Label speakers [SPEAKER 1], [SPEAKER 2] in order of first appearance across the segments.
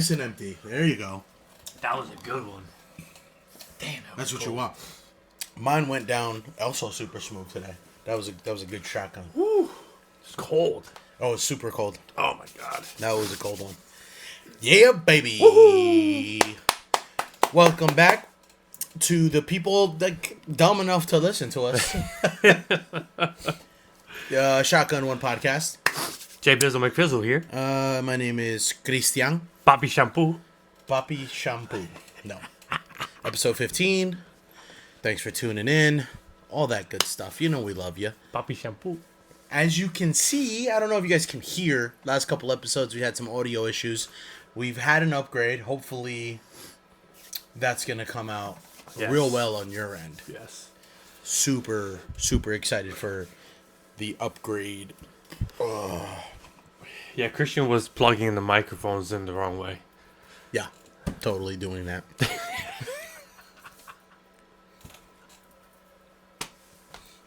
[SPEAKER 1] Nice and empty. There you go.
[SPEAKER 2] That was a good one. Damn,
[SPEAKER 1] That's what you want. Mine went down also super smooth today. That was a good shotgun.
[SPEAKER 2] Woo. It's cold.
[SPEAKER 1] Oh, it's super cold.
[SPEAKER 2] Oh my god.
[SPEAKER 1] That was a cold one. Yeah, baby.
[SPEAKER 2] Woohoo.
[SPEAKER 1] Welcome back to the people that dumb enough to listen to us. Shotgun One Podcast.
[SPEAKER 2] J Bizzle McFizzle here.
[SPEAKER 1] My name is Christian.
[SPEAKER 2] Papi Shampoo.
[SPEAKER 1] Papi Shampoo. No. Episode 15. Thanks for tuning in. All that good stuff. You know we love you.
[SPEAKER 2] Papi Shampoo.
[SPEAKER 1] As you can see, I don't know if you guys can hear, last couple episodes we had some audio issues. We've had an upgrade. Hopefully that's going to come out real well on your end.
[SPEAKER 2] Yes.
[SPEAKER 1] Super, super excited for the upgrade.
[SPEAKER 2] Yeah, Christian was plugging the microphones in the wrong way.
[SPEAKER 1] Yeah, totally doing that.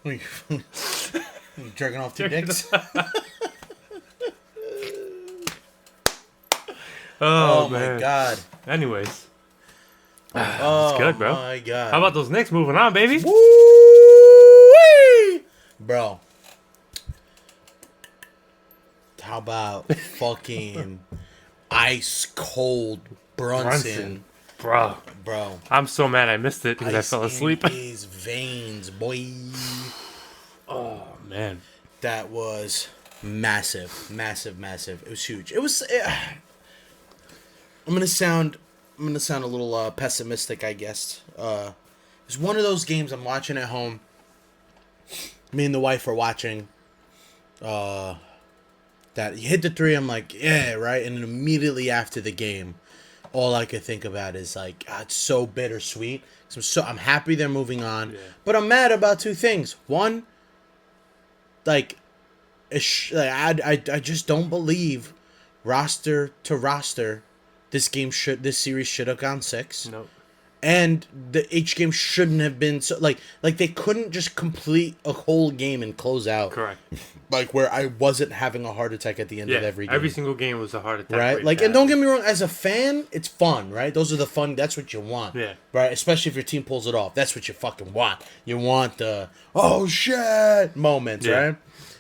[SPEAKER 1] You jerking off two dicks?
[SPEAKER 2] Oh
[SPEAKER 1] my
[SPEAKER 2] man.
[SPEAKER 1] God.
[SPEAKER 2] Anyways.
[SPEAKER 1] Oh,
[SPEAKER 2] it's good, bro.
[SPEAKER 1] My God.
[SPEAKER 2] How about those Knicks moving on, baby?
[SPEAKER 1] Woo-wee! Bro. How about fucking ice cold Brunson?
[SPEAKER 2] Bro. I'm so mad I missed it because I fell asleep.
[SPEAKER 1] In his veins, boy.
[SPEAKER 2] Oh, man.
[SPEAKER 1] That was massive. It was huge. It was... I'm gonna sound a little pessimistic, I guess. It's one of those games I'm watching at home. Me and the wife are watching. That he hit the three. I'm like, yeah, right. And then immediately after the game, all I could think about is like, it's so bittersweet. I'm happy they're moving on, but I'm mad about two things. One, I just don't believe roster to roster. This series should have gone 6.
[SPEAKER 2] Nope.
[SPEAKER 1] And each game shouldn't have been so like they couldn't just complete a whole game and close out.
[SPEAKER 2] Correct.
[SPEAKER 1] Like where I wasn't having a heart attack at the end of every game.
[SPEAKER 2] Every single game was a heart attack.
[SPEAKER 1] Right? Like, and don't get me wrong, as a fan, it's fun, right? Those are the fun, that's what you want.
[SPEAKER 2] Yeah.
[SPEAKER 1] Right? Especially if your team pulls it off. That's what you fucking want. You want the, oh shit moments, right?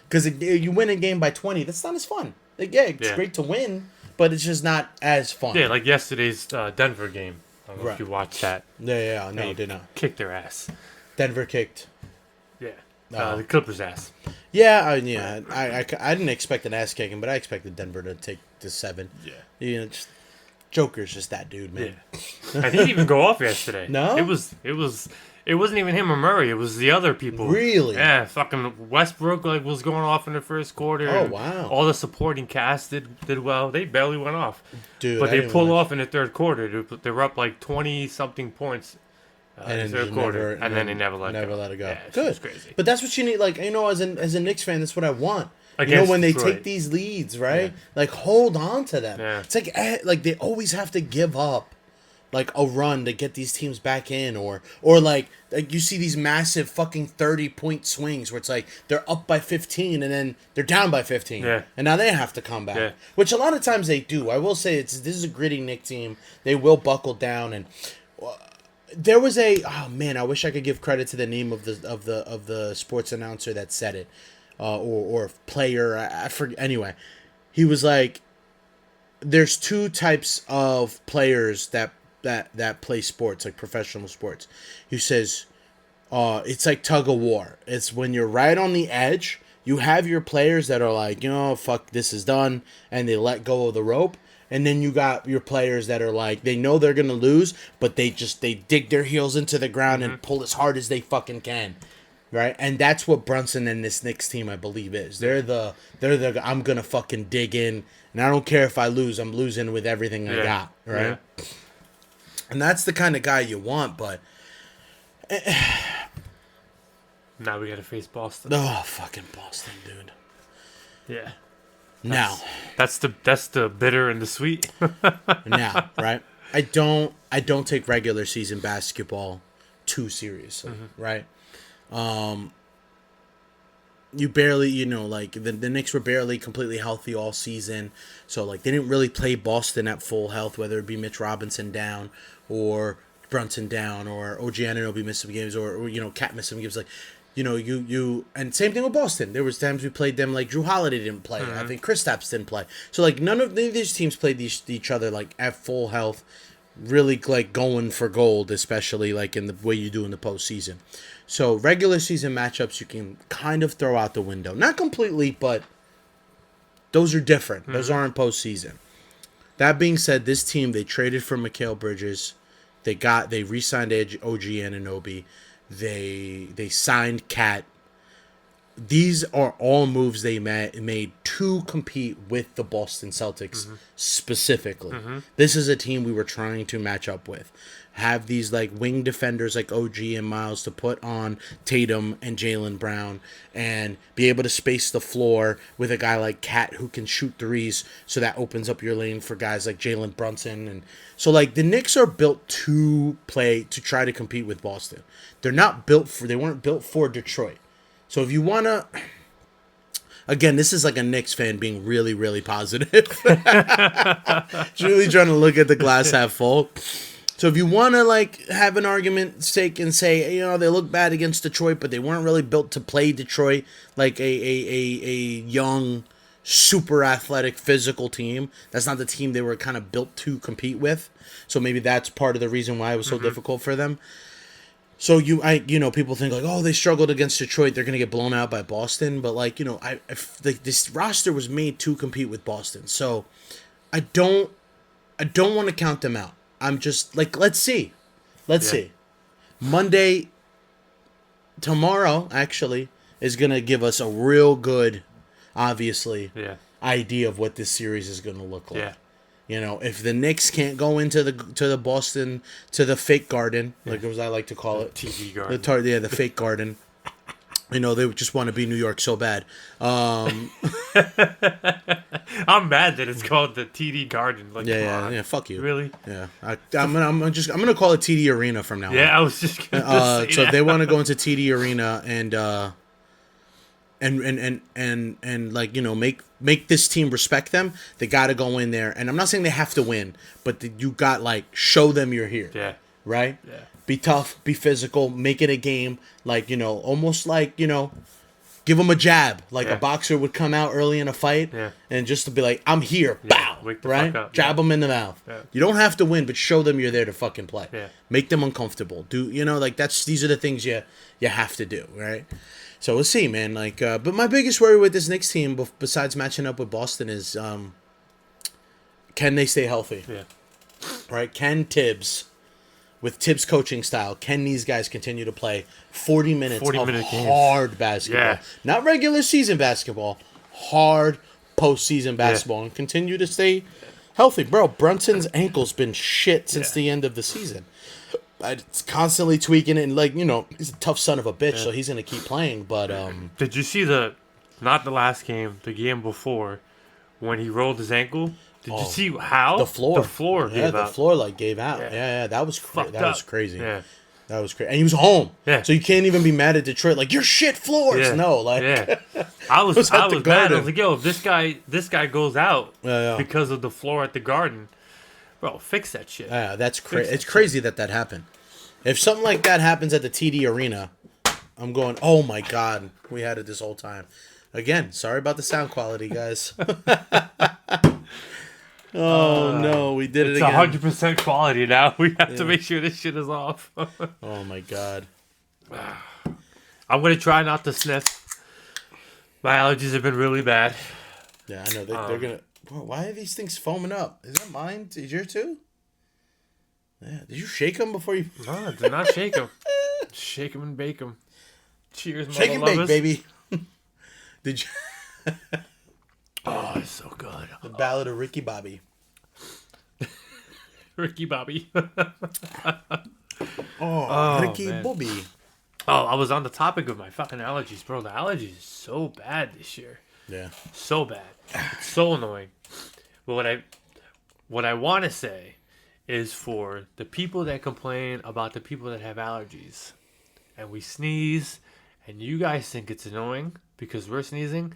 [SPEAKER 1] Because you win a game by 20, that's not as fun. Like, it's great to win, but it's just not as fun.
[SPEAKER 2] Yeah, like yesterday's Denver game. I don't know if you watched that.
[SPEAKER 1] Yeah, no, did not.
[SPEAKER 2] Kicked their ass.
[SPEAKER 1] Denver kicked.
[SPEAKER 2] Yeah. The Clippers' ass.
[SPEAKER 1] Yeah, I didn't expect an ass kicking, but I expected Denver to take the 7.
[SPEAKER 2] Yeah.
[SPEAKER 1] You know, Joker's just that dude, man.
[SPEAKER 2] Yeah. And he didn't even go off yesterday.
[SPEAKER 1] No?
[SPEAKER 2] It wasn't even him or Murray. It was the other people.
[SPEAKER 1] Really?
[SPEAKER 2] Yeah, fucking Westbrook was going off in the first quarter.
[SPEAKER 1] Oh, wow.
[SPEAKER 2] All the supporting cast did well. They barely went off.
[SPEAKER 1] Dude,
[SPEAKER 2] but they pulled off in the third quarter. They were up like 20-something points in the third quarter. And then they never let it go.
[SPEAKER 1] Yeah,
[SPEAKER 2] good. It's crazy.
[SPEAKER 1] But that's what you need. Like, as a Knicks fan, that's what I want. When they take these leads, right? Yeah. Like, hold on to them. Yeah. It's like they always have to give up like a run to get these teams back in, or like you see these massive fucking 30-point swings where it's like they're up by 15 and then they're down by 15, and now they have to come back, which a lot of times they do. I will say this is a gritty Knicks team. They will buckle down, and there was I wish I could give credit to the name of the sports announcer that said it, or player. I forget. Anyway, he was like, "There's two types of players that play sports, like professional sports." He says, it's like tug of war. It's when you're right on the edge, you have your players that are like, fuck, this is done, and they let go of the rope. And then you got your players that are like, they know they're going to lose, but they dig their heels into the ground and pull as hard as they fucking can. Right? And that's what Brunson and this Knicks team, I believe, is. They're the I'm going to fucking dig in, and I don't care if I lose. I'm losing with everything I got. Right? Yeah. And that's the kind of guy you want, but...
[SPEAKER 2] Now we gotta face Boston.
[SPEAKER 1] Oh, fucking Boston, dude.
[SPEAKER 2] Yeah.
[SPEAKER 1] Now.
[SPEAKER 2] That's the bitter and the sweet.
[SPEAKER 1] Now, right? I don't take regular season basketball too seriously, right? you barely, like the Knicks were barely completely healthy all season. So like they didn't really play Boston at full health, whether it be Mitch Robinson down or Brunson down or OG Anunoby missed some games or Cat missed some games. Like, you and same thing with Boston. There was times we played them like Drew Holiday didn't play. Mm-hmm. I think Kristaps didn't play. So like none of these teams played each other like at full health, really like going for gold, especially like in the way you do in the postseason. So regular season matchups you can kind of throw out the window. Not completely, but those are different. Mm-hmm. Those aren't postseason. That being said, this team, they traded for Mikal Bridges. They re-signed OG Anunoby. They signed Cat. These are all moves they made to compete with the Boston Celtics specifically. Mm-hmm. This is a team we were trying to match up with. Have these like wing defenders like OG and Miles to put on Tatum and Jaylen Brown and be able to space the floor with a guy like Cat who can shoot threes, so that opens up your lane for guys like Jalen Brunson. And so like the Knicks are built to try to compete with Boston. They weren't built for Detroit. So if you want to, again, this is like a Knicks fan being really, really positive. Just really trying to look at the glass half full. So if you want to like have an argument sake and say, they look bad against Detroit, but they weren't really built to play Detroit like a young, super athletic, physical team. That's not the team they were kind of built to compete with. So maybe that's part of the reason why it was so difficult for them. So people think like, oh, they struggled against Detroit, they're gonna get blown out by Boston. But like, this roster was made to compete with Boston. So I don't want to count them out. I'm just like, let's see. Monday, tomorrow actually is gonna give us a real good, obviously, idea of what this series is gonna look like. Yeah. If the Knicks can't go into the Boston, to the fake garden, like as I like to call it,
[SPEAKER 2] TD garden,
[SPEAKER 1] the fake garden. They just want to be New York so bad.
[SPEAKER 2] I'm mad that it's called the TD Garden. Like,
[SPEAKER 1] yeah. Fuck you.
[SPEAKER 2] Really?
[SPEAKER 1] Yeah. I'm gonna call it TD Arena from now on.
[SPEAKER 2] Yeah, I was just gonna say
[SPEAKER 1] so
[SPEAKER 2] that.
[SPEAKER 1] if they want to go into TD Arena and like make this team respect them, they got to go in there. And I'm not saying they have to win, but you got like show them you're here.
[SPEAKER 2] Yeah.
[SPEAKER 1] Right?
[SPEAKER 2] Yeah.
[SPEAKER 1] Be tough, be physical, make it a game. Like, almost like, give them a jab. Like a boxer would come out early in a fight and just to be like, I'm here. Bow. Right? Jab them in the mouth. Yeah. You don't have to win, but show them you're there to fucking play.
[SPEAKER 2] Yeah.
[SPEAKER 1] Make them uncomfortable. These are the things you have to do, right? So we'll see, man. Like, but my biggest worry with this Knicks team, besides matching up with Boston, is can they stay healthy?
[SPEAKER 2] Yeah.
[SPEAKER 1] Right? Can Tibbs, with Tibbs' coaching style, can these guys continue to play 40 minutes of hard basketball?
[SPEAKER 2] Yeah.
[SPEAKER 1] Not regular season basketball, hard postseason basketball, and continue to stay healthy. Bro, Brunson's ankle's been shit since the end of the season. It's constantly tweaking it, and like, he's a tough son of a bitch, so he's going to keep playing, but...
[SPEAKER 2] Did you see not the last game, the game before, when he rolled his ankle? Did you see how?
[SPEAKER 1] The floor.
[SPEAKER 2] The floor gave out.
[SPEAKER 1] Yeah, the floor, gave out. Yeah, that was crazy.
[SPEAKER 2] Yeah.
[SPEAKER 1] That was crazy. And he was home.
[SPEAKER 2] Yeah.
[SPEAKER 1] So you can't even be mad at Detroit, like, you're shit floors.
[SPEAKER 2] Yeah.
[SPEAKER 1] No, like...
[SPEAKER 2] Yeah. I was mad. I was like, yo, if this guy goes out because of the floor at the Garden, bro, fix that shit.
[SPEAKER 1] Yeah, that's crazy. It's crazy that happened. If something like that happens at the TD Arena, I'm going, oh my God, we had it this whole time. Again, sorry about the sound quality, guys. No, we did it again.
[SPEAKER 2] It's 100% quality now. We have to make sure this shit is off.
[SPEAKER 1] Oh my God.
[SPEAKER 2] I'm going to try not to sniff. My allergies have been really bad.
[SPEAKER 1] Yeah, I know. They're going to... Bro, why are these things foaming up? Is that mine? Is yours too? Yeah. Did you shake them before you...
[SPEAKER 2] No, I did not shake them. Shake them and bake them. Cheers,
[SPEAKER 1] shake and bake, baby. Did you...
[SPEAKER 2] Oh, it's so good.
[SPEAKER 1] The Ballad of Ricky Bobby.
[SPEAKER 2] Ricky Bobby.
[SPEAKER 1] Ricky Bobby.
[SPEAKER 2] Oh, I was on the topic of my fucking allergies, bro. The allergies is so bad this year.
[SPEAKER 1] Yeah.
[SPEAKER 2] So bad. It's so annoying. But what I want to say is for the people that complain about the people that have allergies, and we sneeze and you guys think it's annoying because we're sneezing,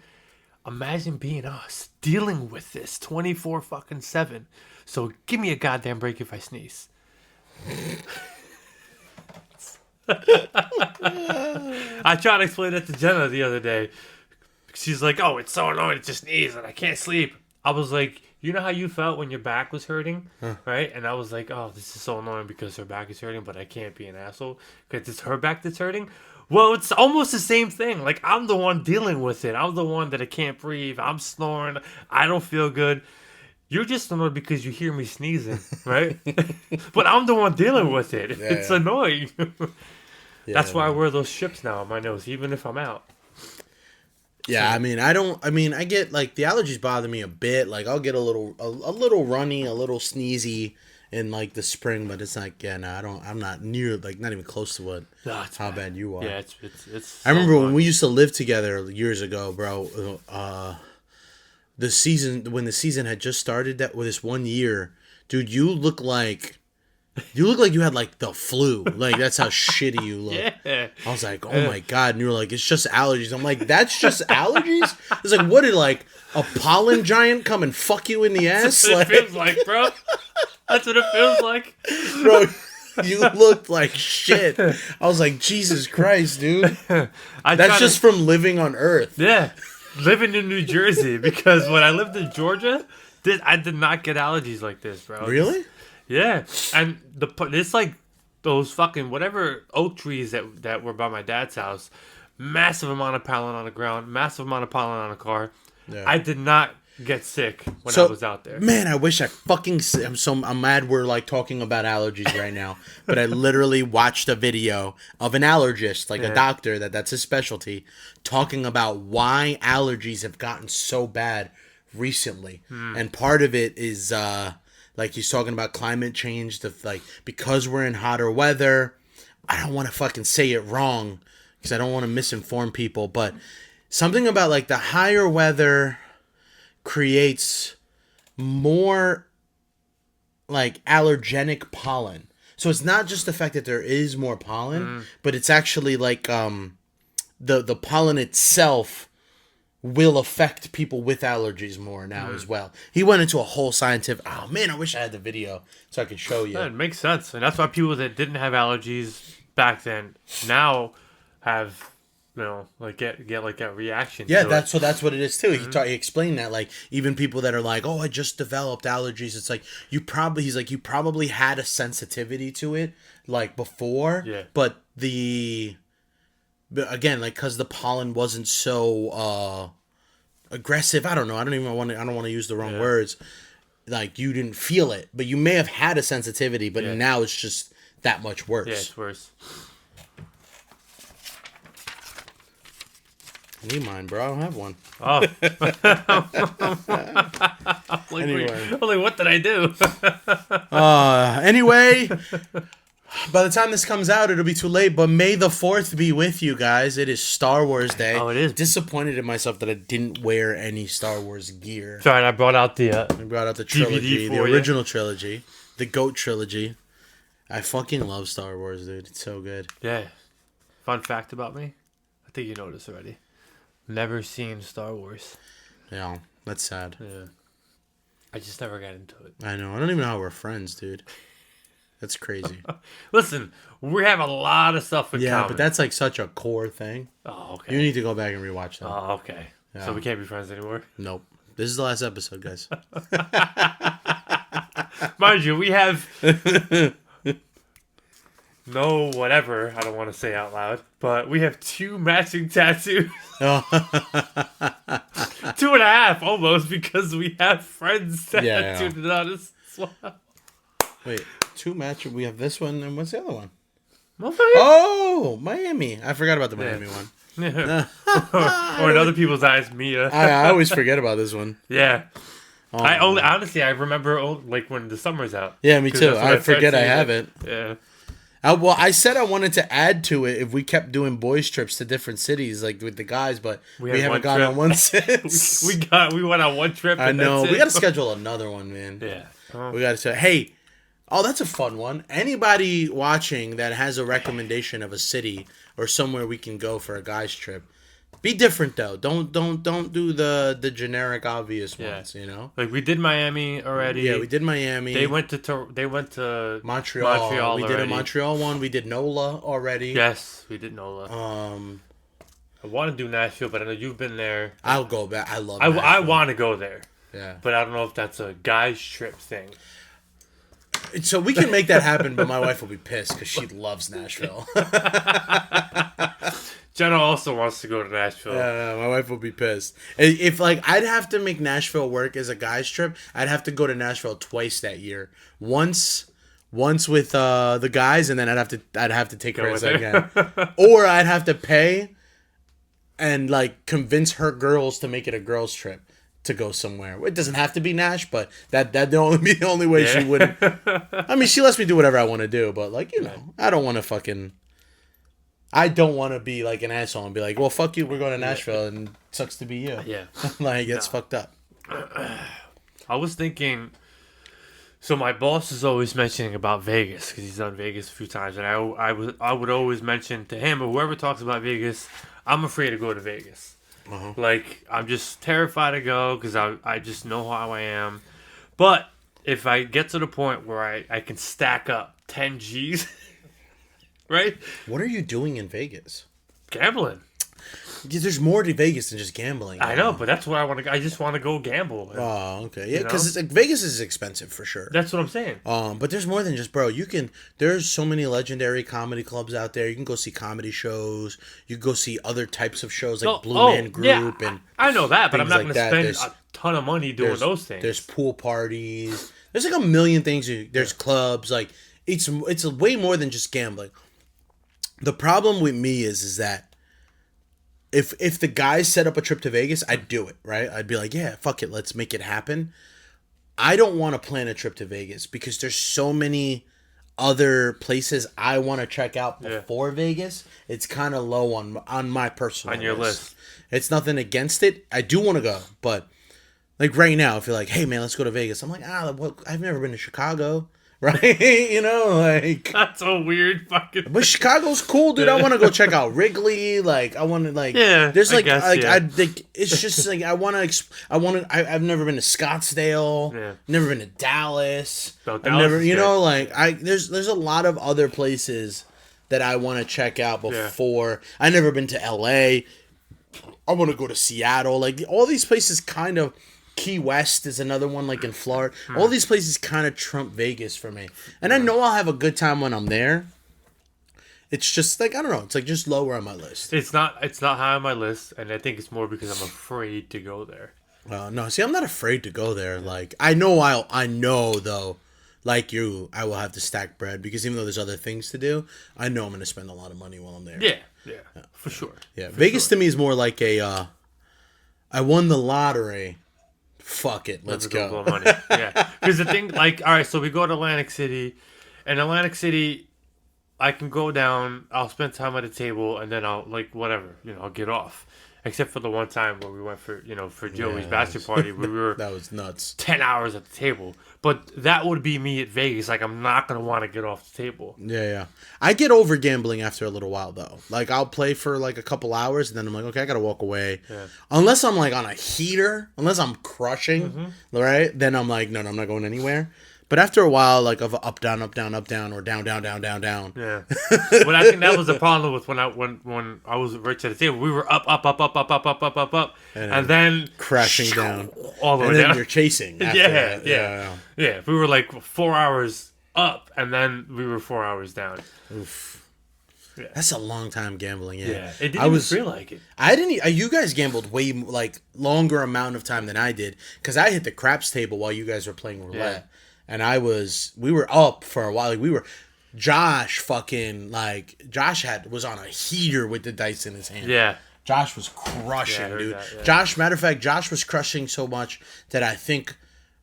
[SPEAKER 2] imagine being us, dealing with this 24/7. So give me a goddamn break if I sneeze. I tried to explain that to Jenna the other day. She's like, oh, it's so annoying to sneeze and I can't sleep. I was like, you know how you felt when your back was hurting? Right? And I was like, oh, this is so annoying because her back is hurting, but I can't be an asshole because it's her back that's hurting. Well, it's almost the same thing. Like, I'm the one dealing with it. I'm the one that I can't breathe. I'm snoring. I don't feel good. You're just annoyed because you hear me sneezing, right? But I'm the one dealing with it. Yeah, it's annoying. That's why I wear those strips now on my nose, even if I'm out.
[SPEAKER 1] Yeah, so, I get, like, the allergies bother me a bit. Like, I'll get a little runny, a little sneezy in, like, the spring, but it's like, I'm not near, like, not even close to how bad you are.
[SPEAKER 2] Yeah, it's
[SPEAKER 1] I remember when we used to live together years ago, bro, when the season had just started, this 1 year, dude, you look like you had, like, the flu. Like, that's how shitty you look. Yeah. I was like, oh, my God. And you were like, it's just allergies. I'm like, that's just allergies? It's like, what did, like, a pollen giant come and fuck you in the ass?
[SPEAKER 2] That's what it feels like, bro. That's what it feels like.
[SPEAKER 1] Bro, you looked like shit. I was like, Jesus Christ, dude. That's just from living on Earth.
[SPEAKER 2] Yeah. Living in New Jersey. Because when I lived in Georgia, I did not get allergies like this, bro.
[SPEAKER 1] Really?
[SPEAKER 2] Yeah, and it's like those fucking whatever oak trees that were by my dad's house. Massive amount of pollen on the ground, massive amount of pollen on the car. Yeah. I did not get sick when I was out there.
[SPEAKER 1] Man, I wish I fucking... I'm mad we're, like, talking about allergies right now. But I literally watched a video of an allergist, like a doctor, that's his specialty, talking about why allergies have gotten so bad recently. And part of it is... like, he's talking about climate change, because we're in hotter weather. I don't want to fucking say it wrong, because I don't want to misinform people, but something about, like, the higher weather creates more, like, allergenic pollen. So it's not just the fact that there is more pollen, but it's actually, like, the pollen itself will affect people with allergies more now as well. He went into a whole scientific... Oh, man, I wish I had the video so I could show you.
[SPEAKER 2] Yeah, it makes sense. And that's why people that didn't have allergies back then now have, like, get like that reaction.
[SPEAKER 1] Yeah, that's what it is, too. He explained that, like, even people that are like, oh, I just developed allergies. It's like, you probably had a sensitivity to it, like, before. Yeah. But again, like, because the pollen wasn't so aggressive. I don't know. I don't want to use the wrong words. Like, you didn't feel it, but you may have had a sensitivity. But now it's just that much worse.
[SPEAKER 2] Yeah, it's worse.
[SPEAKER 1] I need mine, bro. I don't have one.
[SPEAKER 2] Oh. I'm like, what did I do?
[SPEAKER 1] Anyway. By the time this comes out, it'll be too late, but May the 4th be with you guys. It is Star Wars Day.
[SPEAKER 2] Oh, it is.
[SPEAKER 1] Disappointed in myself that I didn't wear any Star Wars gear.
[SPEAKER 2] Sorry, I brought out the
[SPEAKER 1] trilogy, the original trilogy, the GOAT trilogy. I fucking love Star Wars, dude. It's so good.
[SPEAKER 2] Yeah. Fun fact about me? I think you know this already. Never seen Star Wars.
[SPEAKER 1] Yeah, that's sad.
[SPEAKER 2] Yeah. I just never got into it.
[SPEAKER 1] I know. I don't even know how we're friends, dude. That's crazy.
[SPEAKER 2] Listen, we have a lot of stuff in common.
[SPEAKER 1] Yeah, but that's like such a core thing.
[SPEAKER 2] Oh, okay.
[SPEAKER 1] You need to go back and rewatch that.
[SPEAKER 2] Oh, okay. Yeah. So we can't be friends anymore?
[SPEAKER 1] Nope. This is the last episode, guys.
[SPEAKER 2] Mind you, we have no whatever I don't want to say out loud, but we have 2 matching tattoos. 2.5 almost, because we have friends tattooed on us as well.
[SPEAKER 1] Wait, 2 matches. We have this one, and what's the other one?
[SPEAKER 2] Motherfucker.
[SPEAKER 1] Oh, Miami. I forgot about the Miami one.
[SPEAKER 2] Yeah. or in other people's eyes, Mia.
[SPEAKER 1] I always forget about this one.
[SPEAKER 2] Yeah. Oh, honestly, I remember like when the summer's out.
[SPEAKER 1] Yeah, me too. I forget I have it.
[SPEAKER 2] Yeah.
[SPEAKER 1] Well, I said I wanted to add to it if we kept doing boys trips to different cities, like with the guys, but we haven't gone on one since.
[SPEAKER 2] we went on one trip.
[SPEAKER 1] I know. We got to schedule another one, man.
[SPEAKER 2] Yeah.
[SPEAKER 1] We got to say, hey. Oh, that's a fun one. Anybody watching that has a recommendation of a city or somewhere we can go for a guys trip, be different though. Don't do the generic obvious ones. You know,
[SPEAKER 2] like we did Miami already.
[SPEAKER 1] Yeah, we did Miami.
[SPEAKER 2] They went to
[SPEAKER 1] Montreal. We did
[SPEAKER 2] already.
[SPEAKER 1] a Montreal one. We did NOLA already.
[SPEAKER 2] Yes, we did NOLA. I want to do Nashville, but I know you've been there.
[SPEAKER 1] I'll go back. I love Nashville.
[SPEAKER 2] I want to go there.
[SPEAKER 1] Yeah.
[SPEAKER 2] But I don't know if that's a guys trip thing.
[SPEAKER 1] So we can make that happen, but my wife will be pissed because she loves Nashville.
[SPEAKER 2] Jenna also wants to go to Nashville.
[SPEAKER 1] Yeah, my wife will be pissed. If like I'd have to make Nashville work as a guys trip, I'd have to go to Nashville twice that year. Once with the guys, and then I'd have to take her as again, or I'd have to pay and like convince her girls to make it a girls trip to go somewhere. It doesn't have to be Nash, but that'd only be the only way she wouldn't. I mean, she lets me do whatever I want to do, but like I don't want to be like an asshole and be like, well, fuck you, we're going to Nashville, and it sucks to be you.
[SPEAKER 2] Yeah,
[SPEAKER 1] like it's fucked up.
[SPEAKER 2] I was thinking. So my boss is always mentioning about Vegas because he's done Vegas a few times, and I would always mention to him or whoever talks about Vegas, I'm afraid to go to Vegas. Uh-huh. Like, I'm just terrified to go because I just know how I am. But if I get to the point where I can stack up 10 G's, right?
[SPEAKER 1] What are you doing in Vegas?
[SPEAKER 2] Gambling.
[SPEAKER 1] There's more to Vegas than just gambling.
[SPEAKER 2] I know, but that's where I want to. I just want to go gamble.
[SPEAKER 1] Oh, okay, yeah, because Vegas is expensive for sure.
[SPEAKER 2] That's what I'm saying.
[SPEAKER 1] But there's more than just, bro. There's so many legendary comedy clubs out there. You can go see comedy shows. You can go see other types of shows like Blue Man Group and
[SPEAKER 2] I know that, but I'm not
[SPEAKER 1] like
[SPEAKER 2] going to spend a ton of money doing those things.
[SPEAKER 1] There's pool parties. There's like a million things. There's clubs. Like it's way more than just gambling. The problem with me is that. If the guys set up a trip to Vegas, I'd do it, right? I'd be like, yeah, fuck it, let's make it happen. I don't want to plan a trip to Vegas because there's so many other places I want to check out before Vegas. It's kind of low on my personal
[SPEAKER 2] on your list.
[SPEAKER 1] It's nothing against it. I do want to go, but like right now, if you're like, hey man, let's go to Vegas, I'm like, I've never been to Chicago. Right? Like...
[SPEAKER 2] That's so weird fucking...
[SPEAKER 1] But Chicago's cool, dude. I want to go check out Wrigley. Like, I want to, like... Yeah, there's, like... I think it's just, like, I've never been to Scottsdale. Yeah. Never been to Dallas. I've never... there's a lot of other places that I want to check out before. Yeah. I've never been to L.A. I want to go to Seattle. Like, all these places kind of... Key West is another one, like in Florida. All these places kind of trump Vegas for me. And I know I'll have a good time when I'm there. It's just like, I don't know. It's like just lower on my list.
[SPEAKER 2] It's not high on my list. And I think it's more because I'm afraid to go there.
[SPEAKER 1] No, see, I'm not afraid to go there. Like, I know though, like you, I will have to stack bread because even though there's other things to do, I know I'm going to spend a lot of money while I'm there.
[SPEAKER 2] Yeah, for sure.
[SPEAKER 1] Yeah, Vegas to me is more like I won the lottery. Fuck it, let's go.
[SPEAKER 2] Blow money. Yeah, because the thing, like, all right, so we go to Atlantic City, and Atlantic City, I can go down, I'll spend time at a table, and then I'll, like, whatever, I'll get off. Except for the one time where we went for Joey's bachelor party, where we were
[SPEAKER 1] that was nuts.
[SPEAKER 2] 10 hours at the table. But that would be me at Vegas. Like, I'm not gonna want to get off the table.
[SPEAKER 1] Yeah. I get over gambling after a little while though. Like, I'll play for like a couple hours, and then I'm like, okay, I gotta walk away. Yeah. Unless I'm like on a heater, unless I'm crushing, right? Then I'm like, no, I'm not going anywhere. But after a while, like of up, down, or down, down.
[SPEAKER 2] Yeah. But I think that was the problem with when I was rich at the table. We were up, and then
[SPEAKER 1] crashing down
[SPEAKER 2] all the way
[SPEAKER 1] down. And then
[SPEAKER 2] down.
[SPEAKER 1] you're chasing.
[SPEAKER 2] Yeah. We were like 4 hours up, and then we were 4 hours down.
[SPEAKER 1] Oof. Yeah. That's a long time gambling. Yeah.
[SPEAKER 2] It didn't even feel like it.
[SPEAKER 1] I didn't. You guys gambled way like longer amount of time than I did because I hit the craps table while you guys were playing roulette. Yeah. And we were up for a while. Like Josh was on a heater with the dice in his hand.
[SPEAKER 2] Yeah.
[SPEAKER 1] Josh was crushing, dude.
[SPEAKER 2] That, yeah.
[SPEAKER 1] Matter of fact, Josh was crushing so much that I think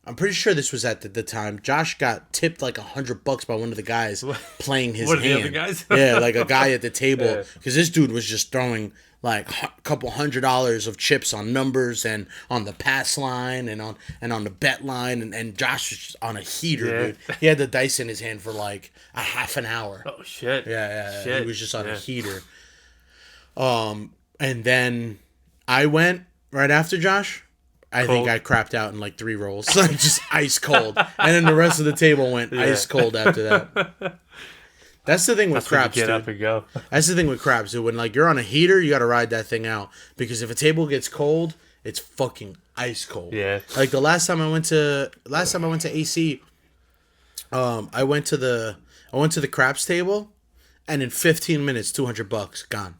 [SPEAKER 1] I'm pretty sure this was at the time. Josh got tipped like $100 by one of the guys playing his hand.
[SPEAKER 2] The other guys?
[SPEAKER 1] Yeah, like a guy at the table, because this dude was just throwing like a couple $100 of chips on numbers and on the pass line and on the bet line, and Josh was just on a heater, dude. He had the dice in his hand for like a half an hour.
[SPEAKER 2] Oh shit!
[SPEAKER 1] Yeah. He was just on a heater. And then I went right after Josh. I think I crapped out in like 3 rolls. Like just ice cold. And then the rest of the table went ice cold after that. That's the thing with craps,
[SPEAKER 2] get
[SPEAKER 1] dude.
[SPEAKER 2] Up and go.
[SPEAKER 1] That's the thing with craps, dude. When like you're on a heater, you gotta ride that thing out. Because if a table gets cold, it's fucking ice cold.
[SPEAKER 2] Yeah.
[SPEAKER 1] Like the last time I went to AC, I went to the craps table, and in 15 minutes, $200 gone.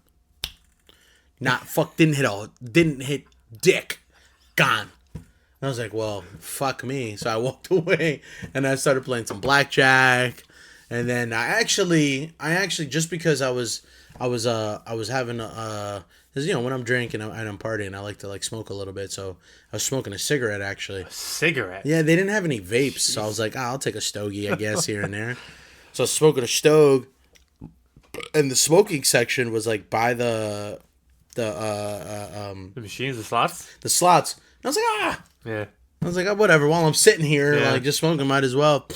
[SPEAKER 1] Didn't hit dick. Gone. And I was like, well, fuck me. So I walked away and I started playing some blackjack. And then I actually just because I was having because when I'm drinking and I'm partying, I like to like smoke a little bit. So I was smoking a cigarette actually.
[SPEAKER 2] A cigarette?
[SPEAKER 1] Yeah, they didn't have any vapes, Jeez. So I was like, I'll take a stogie, I guess, here and there. So I was smoking a stogie, and the smoking section was like by the
[SPEAKER 2] machines, the slots.
[SPEAKER 1] And I was like,
[SPEAKER 2] Yeah.
[SPEAKER 1] I was like, whatever. While I'm sitting here, like just smoking, might as well.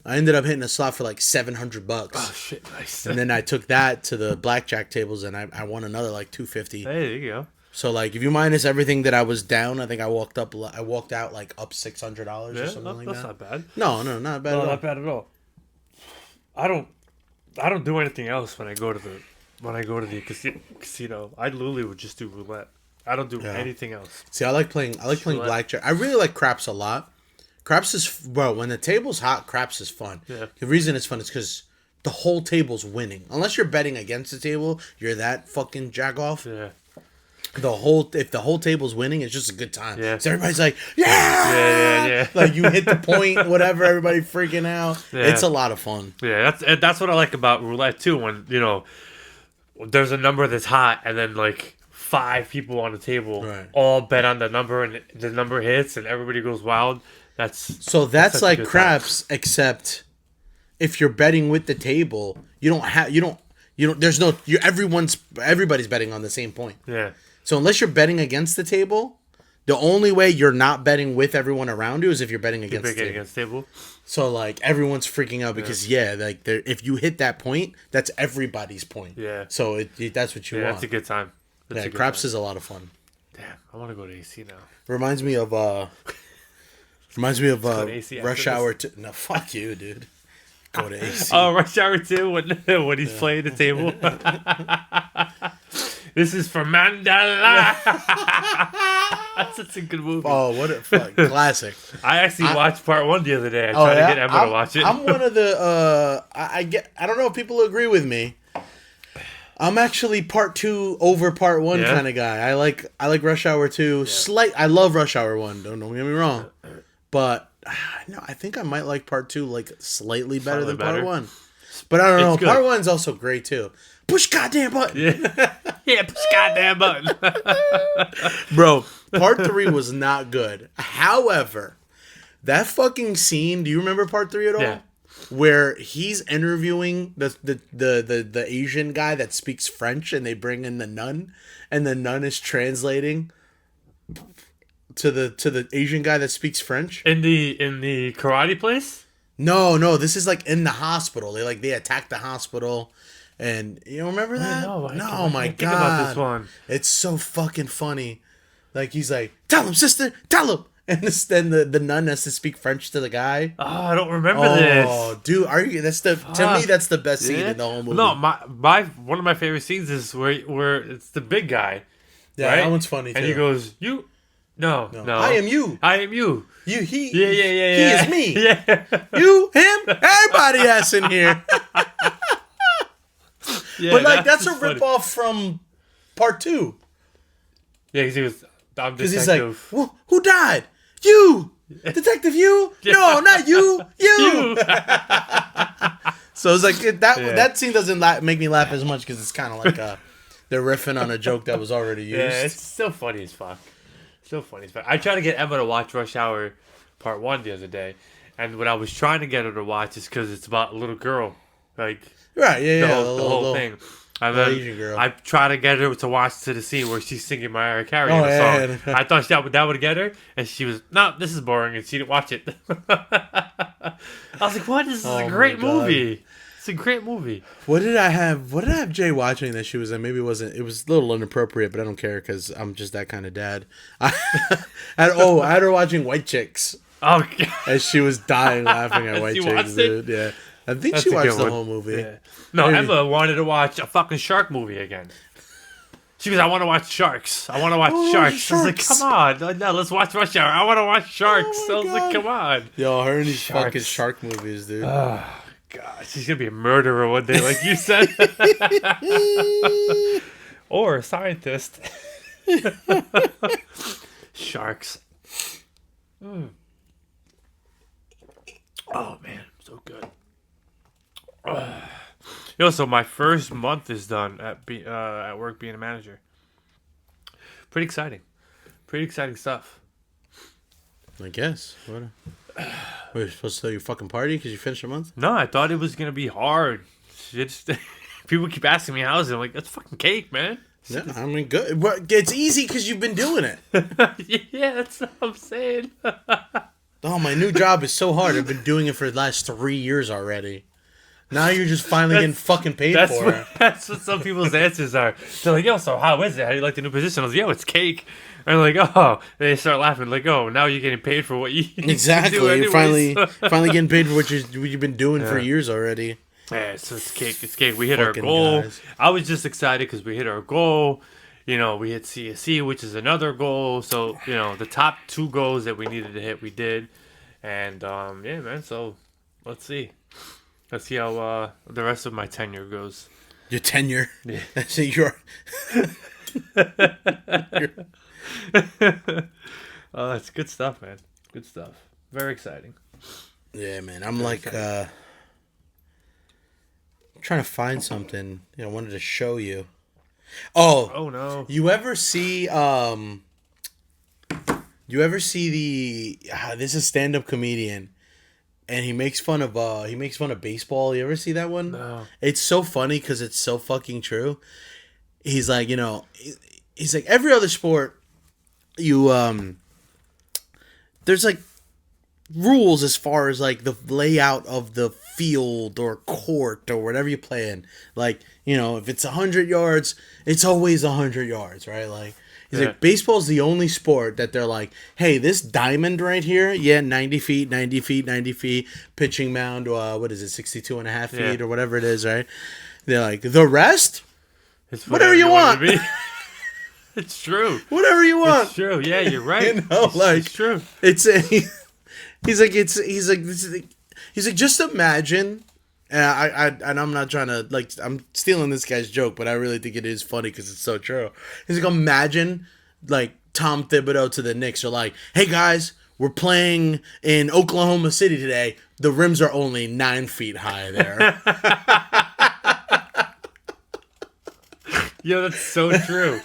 [SPEAKER 1] I ended up hitting a slot for like $700.
[SPEAKER 2] Oh shit, nice.
[SPEAKER 1] And then I took that to the blackjack tables, and I won another like $250.
[SPEAKER 2] Hey, there you go.
[SPEAKER 1] So like, if you minus everything that I was down, I think I walked out like up $600 or something like that.
[SPEAKER 2] That's not bad.
[SPEAKER 1] No, not bad.
[SPEAKER 2] Not bad at all. I don't do anything else when I go to the casino. I literally would just do roulette. I don't do anything else.
[SPEAKER 1] See, I like playing blackjack. I really like craps a lot. Craps is when the table's hot, craps is fun.
[SPEAKER 2] Yeah.
[SPEAKER 1] The reason it's fun is because the whole table's winning. Unless you're betting against the table, you're that fucking jack off.
[SPEAKER 2] Yeah.
[SPEAKER 1] If the whole table's winning, it's just a good time.
[SPEAKER 2] Yeah.
[SPEAKER 1] So everybody's like, yeah. Like you hit the point, whatever. Everybody freaking out. Yeah. It's a lot of fun.
[SPEAKER 2] Yeah, that's what I like about roulette too. When there's a number that's hot, and then like 5 people on the table all bet on the number, and the number hits, and everybody goes wild. That's
[SPEAKER 1] like craps, except if you're betting with the table, everybody's betting on the same point.
[SPEAKER 2] Yeah.
[SPEAKER 1] So unless you're betting against the table, the only way you're not betting with everyone around you is if you're betting against the table. So like everyone's freaking out because if you hit that point, that's everybody's point.
[SPEAKER 2] Yeah.
[SPEAKER 1] So that's what you want.
[SPEAKER 2] That's a good time.
[SPEAKER 1] Craps is a lot of fun.
[SPEAKER 2] Damn, I want to go to AC now.
[SPEAKER 1] Reminds me of Rush Hour 2. No, fuck you, dude. Go to AC.
[SPEAKER 2] Oh, Rush Hour 2 when he's playing the table. This is for Mandela. That's such a good movie.
[SPEAKER 1] Oh, what a classic.
[SPEAKER 2] I actually watched part 1 the other day. I tried to get Emma to watch it.
[SPEAKER 1] I'm one of the I don't know if people agree with me. I'm actually part 2 over part 1 kind of guy. I like Rush Hour 2. Yeah. I love Rush Hour 1. Don't get me wrong. But no, I think I might like part 2 like slightly better than part 1. But I don't know. Good. Part 1's also great too. Push goddamn button.
[SPEAKER 2] Yeah, push goddamn button.
[SPEAKER 1] Bro, part 3 was not good. However, that fucking scene, do you remember part 3 at all? Yeah. Where he's interviewing the Asian guy that speaks French, and they bring in the nun, and the nun is translating to the Asian guy that speaks French
[SPEAKER 2] in the karate place.
[SPEAKER 1] No, this is like in the hospital. They attack the hospital, and you don't remember that? No, my God, think about this one. It's so fucking funny. Like he's like, tell him, sister, tell him. And then the nun has to speak French to the guy.
[SPEAKER 2] Oh, I don't remember this. Oh,
[SPEAKER 1] dude, to me that's the best scene in the whole movie.
[SPEAKER 2] No, one of my favorite scenes is where it's the big guy.
[SPEAKER 1] Yeah, right? That one's funny too.
[SPEAKER 2] And he goes, "You, no,
[SPEAKER 1] I am you.
[SPEAKER 2] I am you.
[SPEAKER 1] You, he,
[SPEAKER 2] yeah.
[SPEAKER 1] He is me.
[SPEAKER 2] Yeah,
[SPEAKER 1] you, him, everybody else in here." But like that's a ripoff from part 2.
[SPEAKER 2] Yeah, because he was.
[SPEAKER 1] Because he's like, well, who died? You! Detective, you? No, not you! You! So it's like, that scene doesn't make me laugh as much because it's kind of like they're riffing on a joke that was already used.
[SPEAKER 2] Yeah, it's still funny as fuck. I try to get Emma to watch Rush Hour part 1 the other day, and what I was trying to get her to watch is because it's about a little girl, like
[SPEAKER 1] right,
[SPEAKER 2] the whole thing. And then
[SPEAKER 1] Asian girl.
[SPEAKER 2] I try to get her to watch to the scene where she's singing Mariah Carey in a song. I thought that would get her, and she was, no, this is boring, and she didn't watch it. I was like, what? This is a great movie. It's a great movie.
[SPEAKER 1] What did I have Jay watching that she was in? Maybe it was a little inappropriate, but I don't care because I'm just that kind of dad. I had her watching White Chicks.
[SPEAKER 2] Oh, God.
[SPEAKER 1] And she was dying laughing at White Chicks, dude. Yeah. I think she watched the whole movie.
[SPEAKER 2] Yeah. No, maybe. Emma wanted to watch a fucking shark movie again. She goes, I want to watch sharks. I want to watch sharks. I was like, come on. No, let's watch Rush Hour. I want to watch sharks. I was like, come on.
[SPEAKER 1] Yo, her and these fucking shark movies, dude.
[SPEAKER 2] Oh, God. She's going to be a murderer one day, like you said. Or a scientist. Sharks. Mm. Oh, man. So good. So my first month is done at work being a manager. Pretty exciting stuff.
[SPEAKER 1] I guess. What? Were you supposed to tell your fucking party because you finished your month?
[SPEAKER 2] No, I thought it was gonna be hard. People keep asking me how is it. I'm like, that's fucking cake, man.
[SPEAKER 1] Yeah, I mean, good. But it's easy because you've been doing it.
[SPEAKER 2] Yeah, that's what I'm saying.
[SPEAKER 1] Oh, my new job is so hard. I've been doing it for the last 3 years already. Now you're just finally getting fucking paid for it.
[SPEAKER 2] That's what some people's answers are. They're like, yo, so how is it? How do you like the new position? I was like, yo, it's cake. And they're like, oh. And they start laughing. Like, oh, now you're getting paid for what you
[SPEAKER 1] exactly.
[SPEAKER 2] do anyways.
[SPEAKER 1] You're finally getting paid for what you've been doing for years already.
[SPEAKER 2] Yeah, so it's cake. It's cake. We hit our goal. Guys. I was just excited because we hit our goal. We hit CSC, which is another goal. So, the top 2 goals that we needed to hit, we did. And, yeah, man, so let's see. Let's see how the rest of my tenure goes.
[SPEAKER 1] Your tenure?
[SPEAKER 2] Yeah.
[SPEAKER 1] That's your...
[SPEAKER 2] It's good stuff, man. Good stuff. Very exciting.
[SPEAKER 1] Yeah, man. I'm trying to find something I wanted to show you. Oh
[SPEAKER 2] no.
[SPEAKER 1] You ever see this is a stand-up comedian and he makes fun of baseball. You ever see that one?
[SPEAKER 2] No.
[SPEAKER 1] It's so funny cuz it's so fucking true. He's like, he's like every other sport there's like rules as far as like the layout of the field or court or whatever you play in. Like, if it's 100 yards, it's always 100 yards, right? Like, he's like, baseball's the only sport that they're like, hey, this diamond right here, 90 feet, 90 feet, 90 feet, pitching mound, 62 and a half feet or whatever it is, right? They're like, the rest, whatever you want.
[SPEAKER 2] It's true.
[SPEAKER 1] Whatever you want.
[SPEAKER 2] It's true. Yeah, you're right.
[SPEAKER 1] It's
[SPEAKER 2] true.
[SPEAKER 1] He's like, just imagine, and I'm not trying to, like, I'm stealing this guy's joke, but I really think it is funny because it's so true. He's like, imagine, like, Tom Thibodeau to the Knicks are like, hey, guys, we're playing in Oklahoma City today. The rims are only 9 feet high there.
[SPEAKER 2] Yo, that's so true.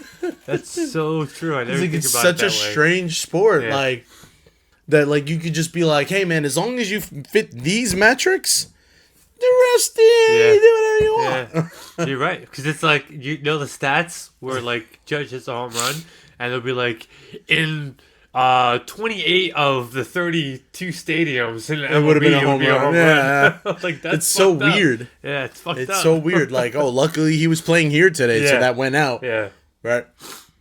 [SPEAKER 2] That's so true. I never think about it that way. It's
[SPEAKER 1] such a strange sport, like that. Like you could just be like, "Hey, man, as long as you fit these metrics, the rest, you do whatever you want."
[SPEAKER 2] Yeah. You're right, because it's like the stats where like Judge hits a home run, and they'll be like in 28 of the 32 stadiums, and
[SPEAKER 1] it would have been a home run. Yeah,
[SPEAKER 2] like that's
[SPEAKER 1] it's so weird.
[SPEAKER 2] Yeah, it's fucked up.
[SPEAKER 1] It's so weird. Like, oh, luckily he was playing here today, so that went out.
[SPEAKER 2] Yeah,
[SPEAKER 1] right.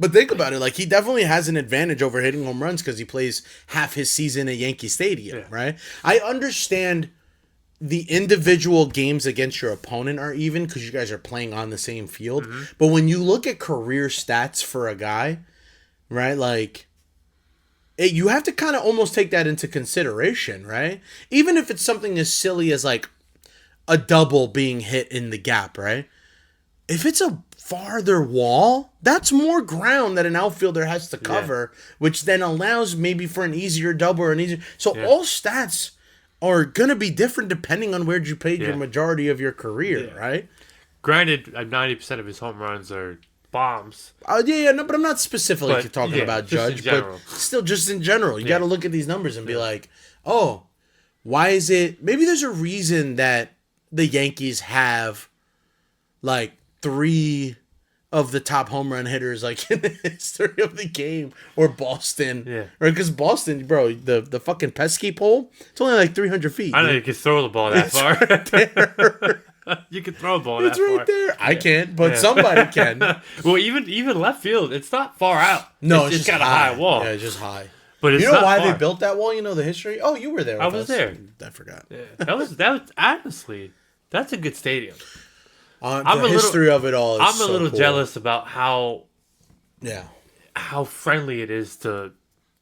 [SPEAKER 1] But think about it. Like, he definitely has an advantage over hitting home runs because he plays half his season at Yankee Stadium, right? I understand the individual games against your opponent are even because you guys are playing on the same field. Mm-hmm. But when you look at career stats for a guy, right, like, you have to kind of almost take that into consideration, right? Even if it's something as silly as, like, a double being hit in the gap, right? If it's a farther wall, that's more ground that an outfielder has to cover, which then allows maybe for an easier double or an easier... So all stats are going to be different depending on where you played your majority of your career, right?
[SPEAKER 2] Granted, 90% of his home runs are bombs.
[SPEAKER 1] No, but I'm not specifically talking about Judge, but still just in general. You got to look at these numbers and be like, oh, why is it? Maybe there's a reason that the Yankees have like 3 of the top home run hitters like in the history of the game, or Boston. Yeah. Right, because Boston, bro, the fucking pesky pole, it's only like 300 feet.
[SPEAKER 2] I know you can throw the ball that far. Right there. You can throw a ball that far. It's right there.
[SPEAKER 1] I can't, but somebody can.
[SPEAKER 2] Well, even left field, it's not far out.
[SPEAKER 1] No,
[SPEAKER 2] it's just got a high wall.
[SPEAKER 1] Yeah, it's just high.
[SPEAKER 2] But it's
[SPEAKER 1] you know
[SPEAKER 2] not
[SPEAKER 1] why
[SPEAKER 2] far.
[SPEAKER 1] they built that wall? You know the history? Oh, you were there with
[SPEAKER 2] I was there.
[SPEAKER 1] I forgot.
[SPEAKER 2] Yeah. That was honestly, that's a good stadium.
[SPEAKER 1] The history of it all is
[SPEAKER 2] I'm a little jealous about how friendly it is to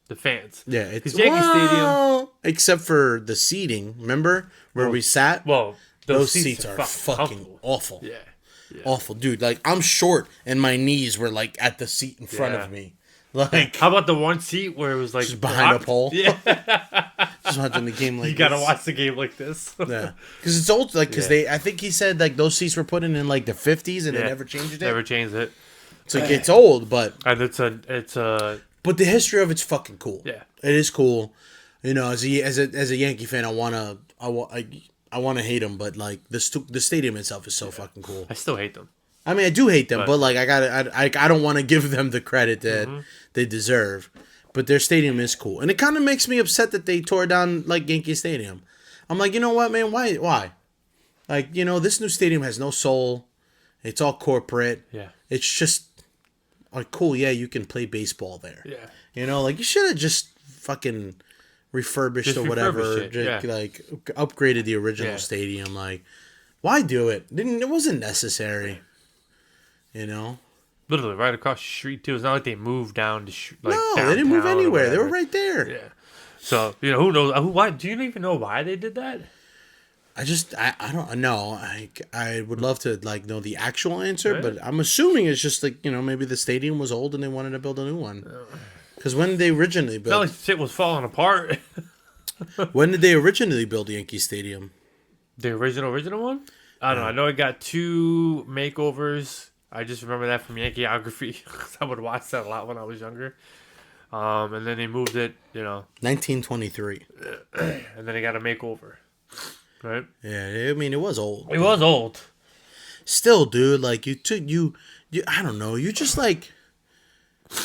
[SPEAKER 2] the fans.
[SPEAKER 1] Yeah, it's Yankee Stadium. Except for the seating, remember where we sat?
[SPEAKER 2] Well,
[SPEAKER 1] those seats are fucking awful. Yeah. Awful, dude. Like, I'm short and my knees were like at the seat in front of me. Like,
[SPEAKER 2] how about the one seat where it was like
[SPEAKER 1] just behind a pole?
[SPEAKER 2] Yeah.
[SPEAKER 1] Just watching the game like
[SPEAKER 2] you gotta watch the game like this.
[SPEAKER 1] Yeah, because it's old. Like, because I think he said like those seats were put in like the 50s and they never changed it.
[SPEAKER 2] Never changed it.
[SPEAKER 1] It's like it's old, but
[SPEAKER 2] and it's a.
[SPEAKER 1] But the history of it's fucking cool.
[SPEAKER 2] Yeah,
[SPEAKER 1] it is cool. You know, as a Yankee fan, I wanna hate them, but like the stadium itself is so fucking cool.
[SPEAKER 2] I still hate them.
[SPEAKER 1] I mean, I do hate them, but like I don't want to give them the credit that they deserve. But their stadium is cool, and it kind of makes me upset that they tore down like Yankee Stadium. I'm like, you know what, man? Why? Like, you know, this new stadium has no soul. It's all corporate. Yeah. It's just like cool. Yeah, you can play baseball there. Yeah. You know, like you should have just fucking refurbished or whatever. Like upgraded the original stadium. Like, why do it? It wasn't necessary. You know.
[SPEAKER 2] Literally right across the street too. It's not like they moved down to
[SPEAKER 1] no, they didn't move anywhere. They were right there.
[SPEAKER 2] Yeah. So you know who knows? Why? Do you even know why they did that?
[SPEAKER 1] I don't know. I would love to like know the actual answer, but I'm assuming it's just like, you know, maybe the stadium was old and they wanted to build a new one. Because when did they originally build?
[SPEAKER 2] Not like shit was falling apart.
[SPEAKER 1] When did they originally build Yankee Stadium?
[SPEAKER 2] The original one? I don't know. I know it got 2 makeovers. I just remember that from Yankeeography. I would watch that a lot when I was younger. And then they moved it, you know.
[SPEAKER 1] 1923.
[SPEAKER 2] And then they got a makeover. Right?
[SPEAKER 1] Yeah, I mean, it was old.
[SPEAKER 2] It was old.
[SPEAKER 1] Still, dude, like, you I don't know, you just, like,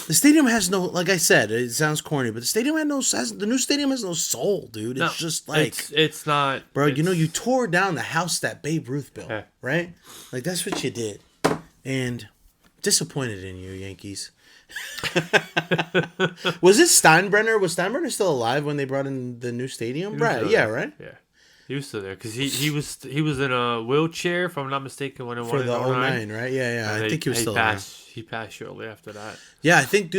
[SPEAKER 1] the stadium has no, like I said, it sounds corny, but the new stadium has no soul, dude. It's just, like...
[SPEAKER 2] It's not...
[SPEAKER 1] Bro, you know, you tore down the house that Babe Ruth built, right? Like, that's what you did. And disappointed in you, Yankees. Was it Steinbrenner? Was Steinbrenner still alive when they brought in the new stadium? Right? Yeah, right.
[SPEAKER 2] Yeah, he was still there because he was in a wheelchair, if I'm not mistaken, when it
[SPEAKER 1] for the 09, right? Yeah. I think he was still there.
[SPEAKER 2] He passed shortly after that.
[SPEAKER 1] Yeah, I think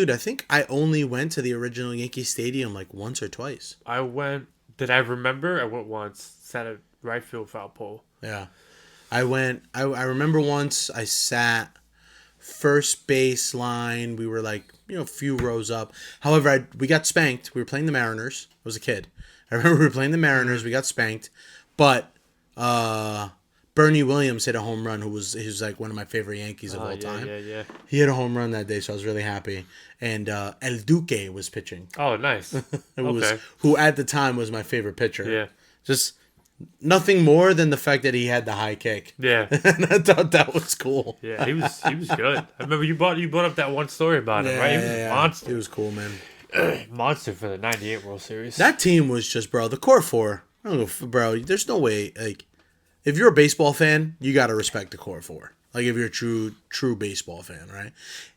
[SPEAKER 1] I only went to the original Yankee Stadium like once or twice.
[SPEAKER 2] I went. Did I remember? I went once. Sat at right field foul pole.
[SPEAKER 1] Yeah. I went. I remember once I sat first base line. We were like, you know, a few rows up. However, we got spanked. We were playing the Mariners. I was a kid. I remember we were playing the Mariners. We got spanked, but Bernie Williams hit a home run. He was like one of my favorite Yankees of all time.
[SPEAKER 2] Yeah.
[SPEAKER 1] He hit a home run that day, so I was really happy. And El Duque was pitching.
[SPEAKER 2] Oh, nice.
[SPEAKER 1] Who at the time was my favorite pitcher.
[SPEAKER 2] Yeah.
[SPEAKER 1] Just. Nothing more than the fact that he had the high kick.
[SPEAKER 2] Yeah,
[SPEAKER 1] and I thought that was cool.
[SPEAKER 2] Yeah, he was good. I remember you brought up that one story about him, right? He was a monster.
[SPEAKER 1] He was cool, man.
[SPEAKER 2] Monster for the '98 World Series.
[SPEAKER 1] That team was just, bro. The core 4, I don't know, bro. There's no way. Like, if you're a baseball fan, you gotta respect the core 4. Like, if you're a true baseball fan, right?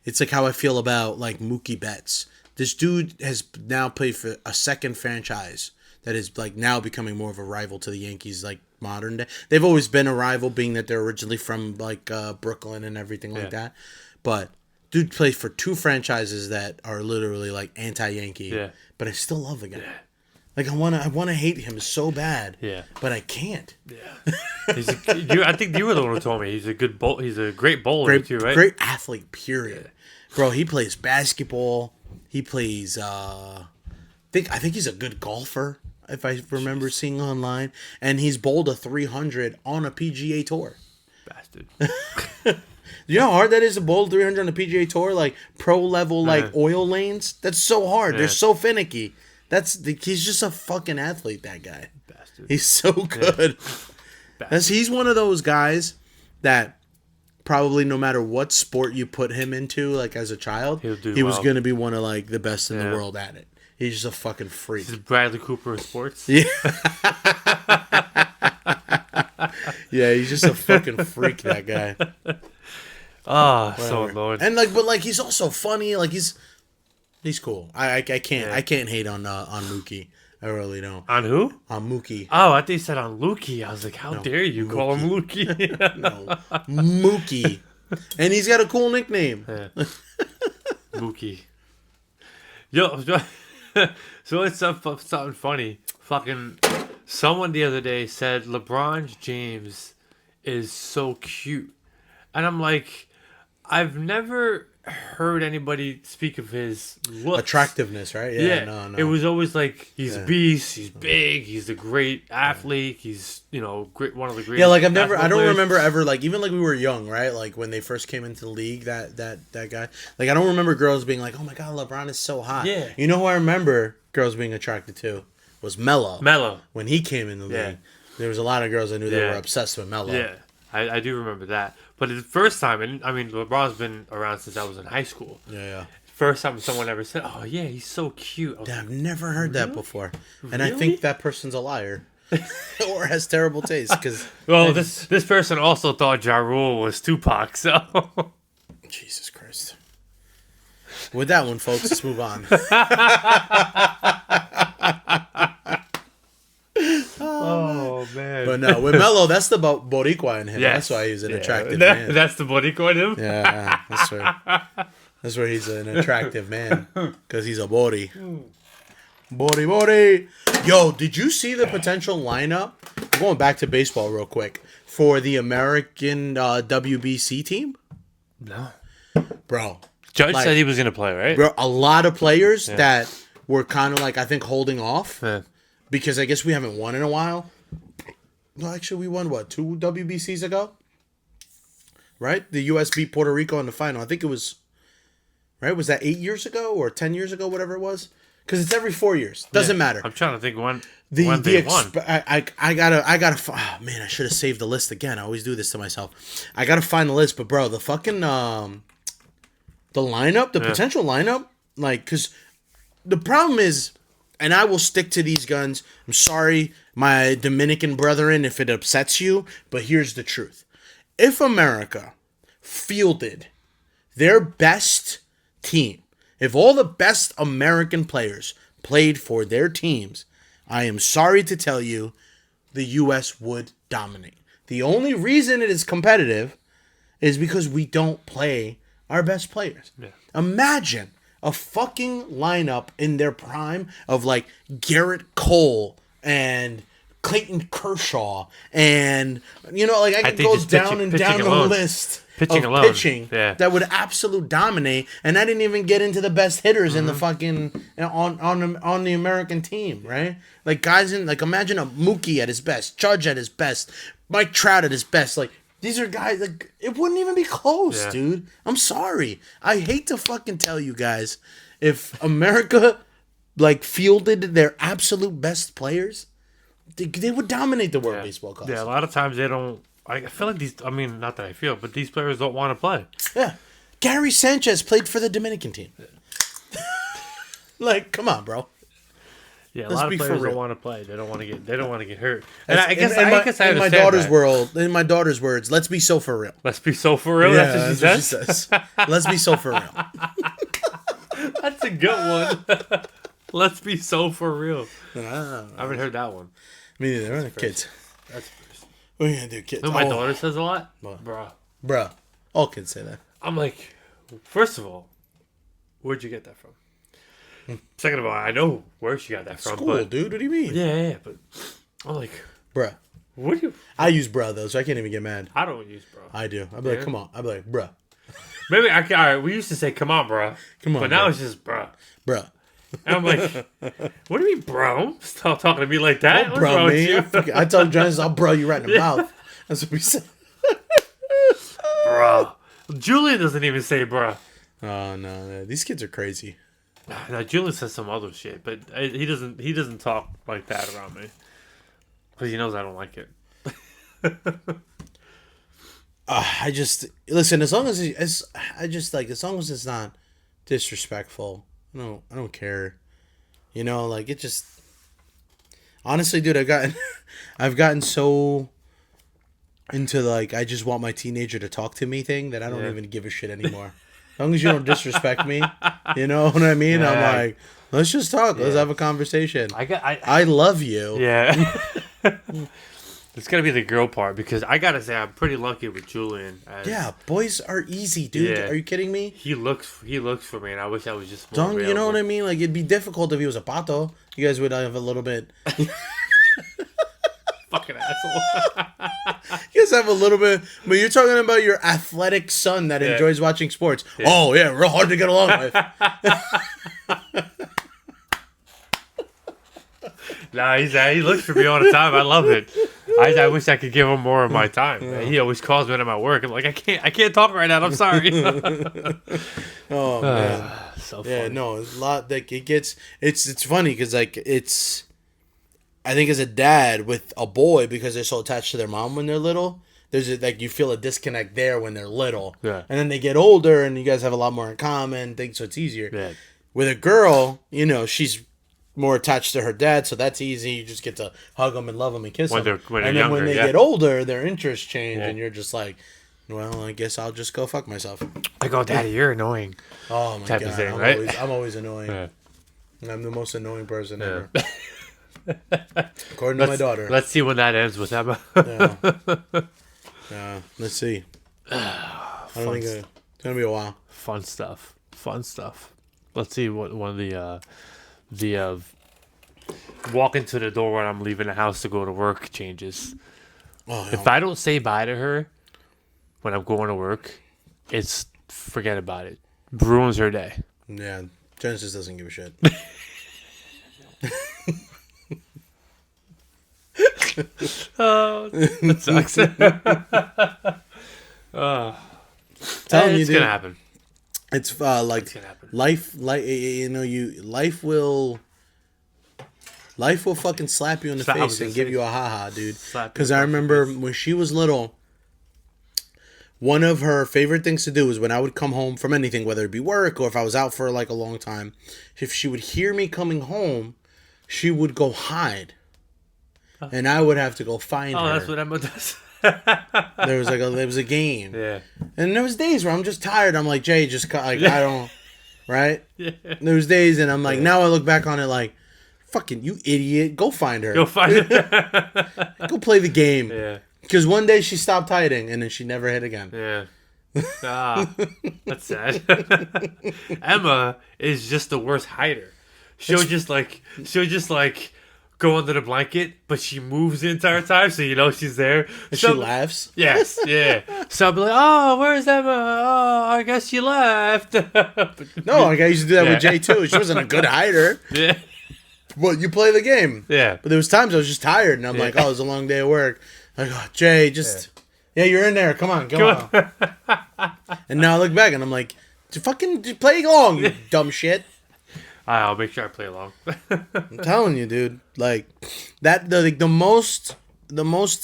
[SPEAKER 1] It's like how I feel about like Mookie Betts. This dude has now played for a second franchise that is like now becoming more of a rival to the Yankees, like modern day. They've always been a rival, being that they're originally from like Brooklyn and everything like that. But dude plays for 2 franchises that are literally like anti-Yankee. Yeah. But I still love the guy. Yeah. Like I wanna hate him so bad. Yeah. But I can't.
[SPEAKER 2] Yeah. I think you were the one who told me he's a good He's a great bowler too, right?
[SPEAKER 1] Great athlete. Period. Yeah. Bro, he plays basketball. He plays. I think he's a good golfer. If I remember seeing online, and he's bowled a 300 on a PGA tour.
[SPEAKER 2] Bastard.
[SPEAKER 1] You know how hard that is to bowl 300 on the PGA Tour, like pro level, like oil lanes. That's so hard. They're so finicky. He's just a fucking athlete. That guy. Bastard. He's so good. Yeah. He's one of those guys that probably no matter what sport you put him into, like as a child, he was going to be one of like the best in the world at it. He's just a fucking freak.
[SPEAKER 2] He's Bradley Cooper of sports.
[SPEAKER 1] Yeah. Yeah, he's just a fucking freak, that guy.
[SPEAKER 2] So annoying.
[SPEAKER 1] And but he's also funny. Like he's cool. I can't hate on Mookie. I really don't.
[SPEAKER 2] On who?
[SPEAKER 1] On Mookie.
[SPEAKER 2] Oh, I think you said on Lukey. I was like, how dare you call him Lukey?
[SPEAKER 1] No, Mookie. And he's got a cool nickname.
[SPEAKER 2] Yeah. Mookie. Yo, so it's something funny. Fucking someone the other day said LeBron James is so cute. And I'm like, I've never heard anybody speak of his looks.
[SPEAKER 1] Attractiveness, right? Yeah. No.
[SPEAKER 2] It was always like he's a beast, he's big, he's a great athlete, he's great, one of the great.
[SPEAKER 1] Yeah, like I don't remember ever even we were young, right? Like when they first came into the league, that guy. Like I don't remember girls being like, "Oh my god, LeBron is so hot."
[SPEAKER 2] Yeah.
[SPEAKER 1] You know who I remember girls being attracted to was Melo.
[SPEAKER 2] Melo.
[SPEAKER 1] When he came in the league, there was a lot of girls I knew they were obsessed with Melo.
[SPEAKER 2] Yeah. I do remember that. But the first time, and I mean, LeBron's been around since I was in high school.
[SPEAKER 1] Yeah.
[SPEAKER 2] First time someone ever said, "Oh yeah, he's so cute."
[SPEAKER 1] I've never heard that before, and I think that person's a liar or has terrible taste. Because
[SPEAKER 2] this person also thought Ja Rule was Tupac. So
[SPEAKER 1] Jesus Christ. With that one, folks, let's move on.
[SPEAKER 2] Oh man!
[SPEAKER 1] But no, with Melo, that's the Boricua in him. Yes. That's why he's an attractive man.
[SPEAKER 2] That's the Boricua in him.
[SPEAKER 1] Yeah, that's right. That's where he's an attractive man because he's a Bori. Bori. Yo, did you see the potential lineup? I'm going back to baseball real quick for the American WBC team.
[SPEAKER 2] No,
[SPEAKER 1] bro.
[SPEAKER 2] Judge said he was going to play, right?
[SPEAKER 1] Bro, a lot of players that were kind of I think holding off.
[SPEAKER 2] Yeah.
[SPEAKER 1] Because I guess we haven't won in a while. No, actually, we won, 2 WBCs ago? Right? The U.S. beat Puerto Rico in the final. I think it was... Right? Was that 8 years ago or 10 years ago, whatever it was? Because it's every 4 years. Doesn't matter.
[SPEAKER 2] I'm trying to think when they won.
[SPEAKER 1] I gotta... Oh, man, I should have saved the list again. I always do this to myself. I gotta find the list. But, bro, the fucking... the lineup, the potential lineup, because the problem is... And I will stick to these guns. I'm sorry, my Dominican brethren, if it upsets you, but here's the truth. If America fielded their best team, if all the best American players played for their teams, I am sorry to tell you, the U.S. would dominate. The only reason it is competitive is because we don't play our best players. Yeah. Imagine a fucking lineup in their prime of Garrett Cole and Clayton Kershaw and I could go down and down the list of pitching that would absolute dominate, and I didn't even get into the best hitters in the fucking on the American team, right? Guys imagine a Mookie at his best, Judge at his best, Mike Trout at his best, These are guys it wouldn't even be close, dude. I'm sorry. I hate to fucking tell you guys, if America fielded their absolute best players, they would dominate the World Baseball Classic.
[SPEAKER 2] Yeah, a lot of times they don't. I feel like these. I mean, not that I feel, but these players don't want to play.
[SPEAKER 1] Yeah, Gary Sanchez played for the Dominican team. Come on, bro.
[SPEAKER 2] Yeah, a lot of players don't want to play. They don't want to get. They don't want to get hurt. And
[SPEAKER 1] in my daughter's world, in my daughter's words, let's be so for real.
[SPEAKER 2] Let's be so for real.
[SPEAKER 1] Yeah, that's what she says. Let's be so for real.
[SPEAKER 2] That's a good one. Let's be so for real. I haven't heard that one.
[SPEAKER 1] Me neither. We're the kids.
[SPEAKER 2] That's first.
[SPEAKER 1] What are you gonna do, kids?
[SPEAKER 2] You know, my daughter says a lot.
[SPEAKER 1] Bruh. All kids say that.
[SPEAKER 2] I'm like, first of all, where'd you get that from? Second of all, I know where she got that from.
[SPEAKER 1] School, dude. What do you mean?
[SPEAKER 2] Yeah, but I'm like,
[SPEAKER 1] bruh.
[SPEAKER 2] What do you?
[SPEAKER 1] I use bruh though, so I can't even get mad.
[SPEAKER 2] I don't use bruh.
[SPEAKER 1] I do. I'll be like, come on. I'll be like, bruh.
[SPEAKER 2] Maybe I can. All right, we used to say, come on, bruh.
[SPEAKER 1] Come on,
[SPEAKER 2] but now it's just bruh.
[SPEAKER 1] Bruh.
[SPEAKER 2] And I'm like, what do you mean, bro? Stop talking to me like that.
[SPEAKER 1] Don't bro me. I told Johnny, I'll bro you right in the mouth. That's what we said.
[SPEAKER 2] Bro. Julian doesn't even say bruh.
[SPEAKER 1] Oh no, these kids are crazy.
[SPEAKER 2] Now Julian says some other shit, but he doesn't. He doesn't talk like that around me because he knows I don't like it.
[SPEAKER 1] I just listen as long as as long as it's not disrespectful. I don't care. Like it just. Honestly, dude, I've gotten so into like I just want my teenager to talk to me thing that I don't even give a shit anymore. As long as you don't disrespect me, you know what I mean? Yeah. I'm like, let's just talk. Let's have a conversation. I love you.
[SPEAKER 2] Yeah. It's gonna be the girl part because I gotta say I'm pretty lucky with Julian.
[SPEAKER 1] Boys are easy, dude. Yeah. Are you kidding me?
[SPEAKER 2] He looks for me, and I wish I was just more
[SPEAKER 1] Don't available. You know what I mean? Like it'd be difficult if he was a pato. You guys would have a little bit.
[SPEAKER 2] Fucking asshole.
[SPEAKER 1] You guys have a little bit, but you're talking about your athletic son that enjoys watching sports. Yeah. Oh yeah, real hard to get along with.
[SPEAKER 2] Nah, he looks for me all the time. I love it. I wish I could give him more of my time. Yeah. He always calls me at my work. I'm like, I can't talk right now. I'm sorry.
[SPEAKER 1] Oh man,
[SPEAKER 2] so funny.
[SPEAKER 1] Yeah, no, it's a lot. Like it's funny because like it's. I think as a dad with a boy because they're so attached to their mom when they're little. Like you feel a disconnect there when they're little, and then they get older and you guys have a lot more in common. So it's easier. Yeah. With a girl, she's more attached to her dad, so that's easy. You just get to hug them and love them and kiss them. And then when they get older, their interests change, and you're just like, well, I guess I'll just go fuck myself.
[SPEAKER 2] I go, Daddy, you're annoying.
[SPEAKER 1] Oh my god, thing, right? I'm always annoying. Yeah. I'm the most annoying person ever. According to my daughter.
[SPEAKER 2] Let's see when that ends with Emma.
[SPEAKER 1] Let's see. I don't think it's gonna be a while.
[SPEAKER 2] Fun stuff. Let's see what one of the walk into the door when I'm leaving the house to go to work changes. If I don't say bye to her when I'm going to work, it's forget about it. Ruins her day.
[SPEAKER 1] Yeah, Genesis doesn't give a shit.
[SPEAKER 2] Oh, that sucks.
[SPEAKER 1] Telling you,
[SPEAKER 2] it's gonna happen.
[SPEAKER 1] It's like it's gonna happen. Life will fucking slap you in the face and give you a haha, dude. Because I remember when she was little, one of her favorite things to do was when I would come home from anything, whether it be work or if I was out for like a long time, if she would hear me coming home, she would go hide. And I would have to go find her.
[SPEAKER 2] Oh, that's what Emma does.
[SPEAKER 1] There was a game. Yeah. And there was days where I'm just tired. I'm like, Jay, just like I don't, right? Yeah. There was days, and I'm like, now I look back on it like, fucking you idiot, go find her.
[SPEAKER 2] Go find her.
[SPEAKER 1] Go play the game. Yeah. Because one day she stopped hiding, and then she never hid again.
[SPEAKER 2] Yeah. That's sad. Emma is just the worst hider. She'll just go under the blanket, but she moves the entire time, so she's there.
[SPEAKER 1] And she laughs?
[SPEAKER 2] Yes, yeah. So I'll be like, oh, where's Emma? Oh, I guess she left.
[SPEAKER 1] No, I used to do that with Jay, too. She wasn't a good hider. Yeah. Well, you play the game. Yeah. But there was times I was just tired, and I'm like, oh, it was a long day of work. Like, oh, Jay, just... Yeah, you're in there. Come on. And now I look back, and I'm like, just play along, you dumb shit.
[SPEAKER 2] I'll make sure I play along.
[SPEAKER 1] I'm telling you, dude. Like that, the most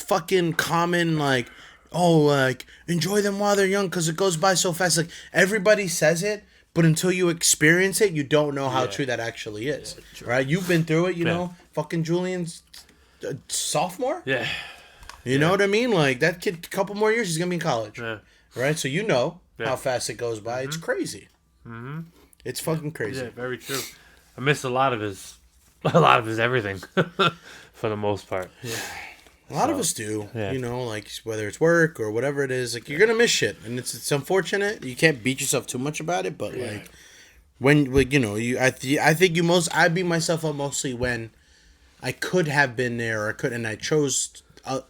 [SPEAKER 1] fucking common enjoy them while they're young because it goes by so fast. Like everybody says it, but until you experience it, you don't know how true that actually is. Yeah, right? You've been through it, you know. Fucking Julian's sophomore. Yeah. You know what I mean? Like that kid, a couple more years, he's gonna be in college. Yeah. Right? So you know how fast it goes by. Mm-hmm. It's crazy. Mm-hmm. It's fucking crazy.
[SPEAKER 2] Yeah, very true. I miss a lot of his everything, for the most part. Yeah,
[SPEAKER 1] a lot of us do. Yeah. Like whether it's work or whatever it is, like you're gonna miss shit, and it's unfortunate. You can't beat yourself too much about it, but like when I think I beat myself up mostly when I could have been there or and I chose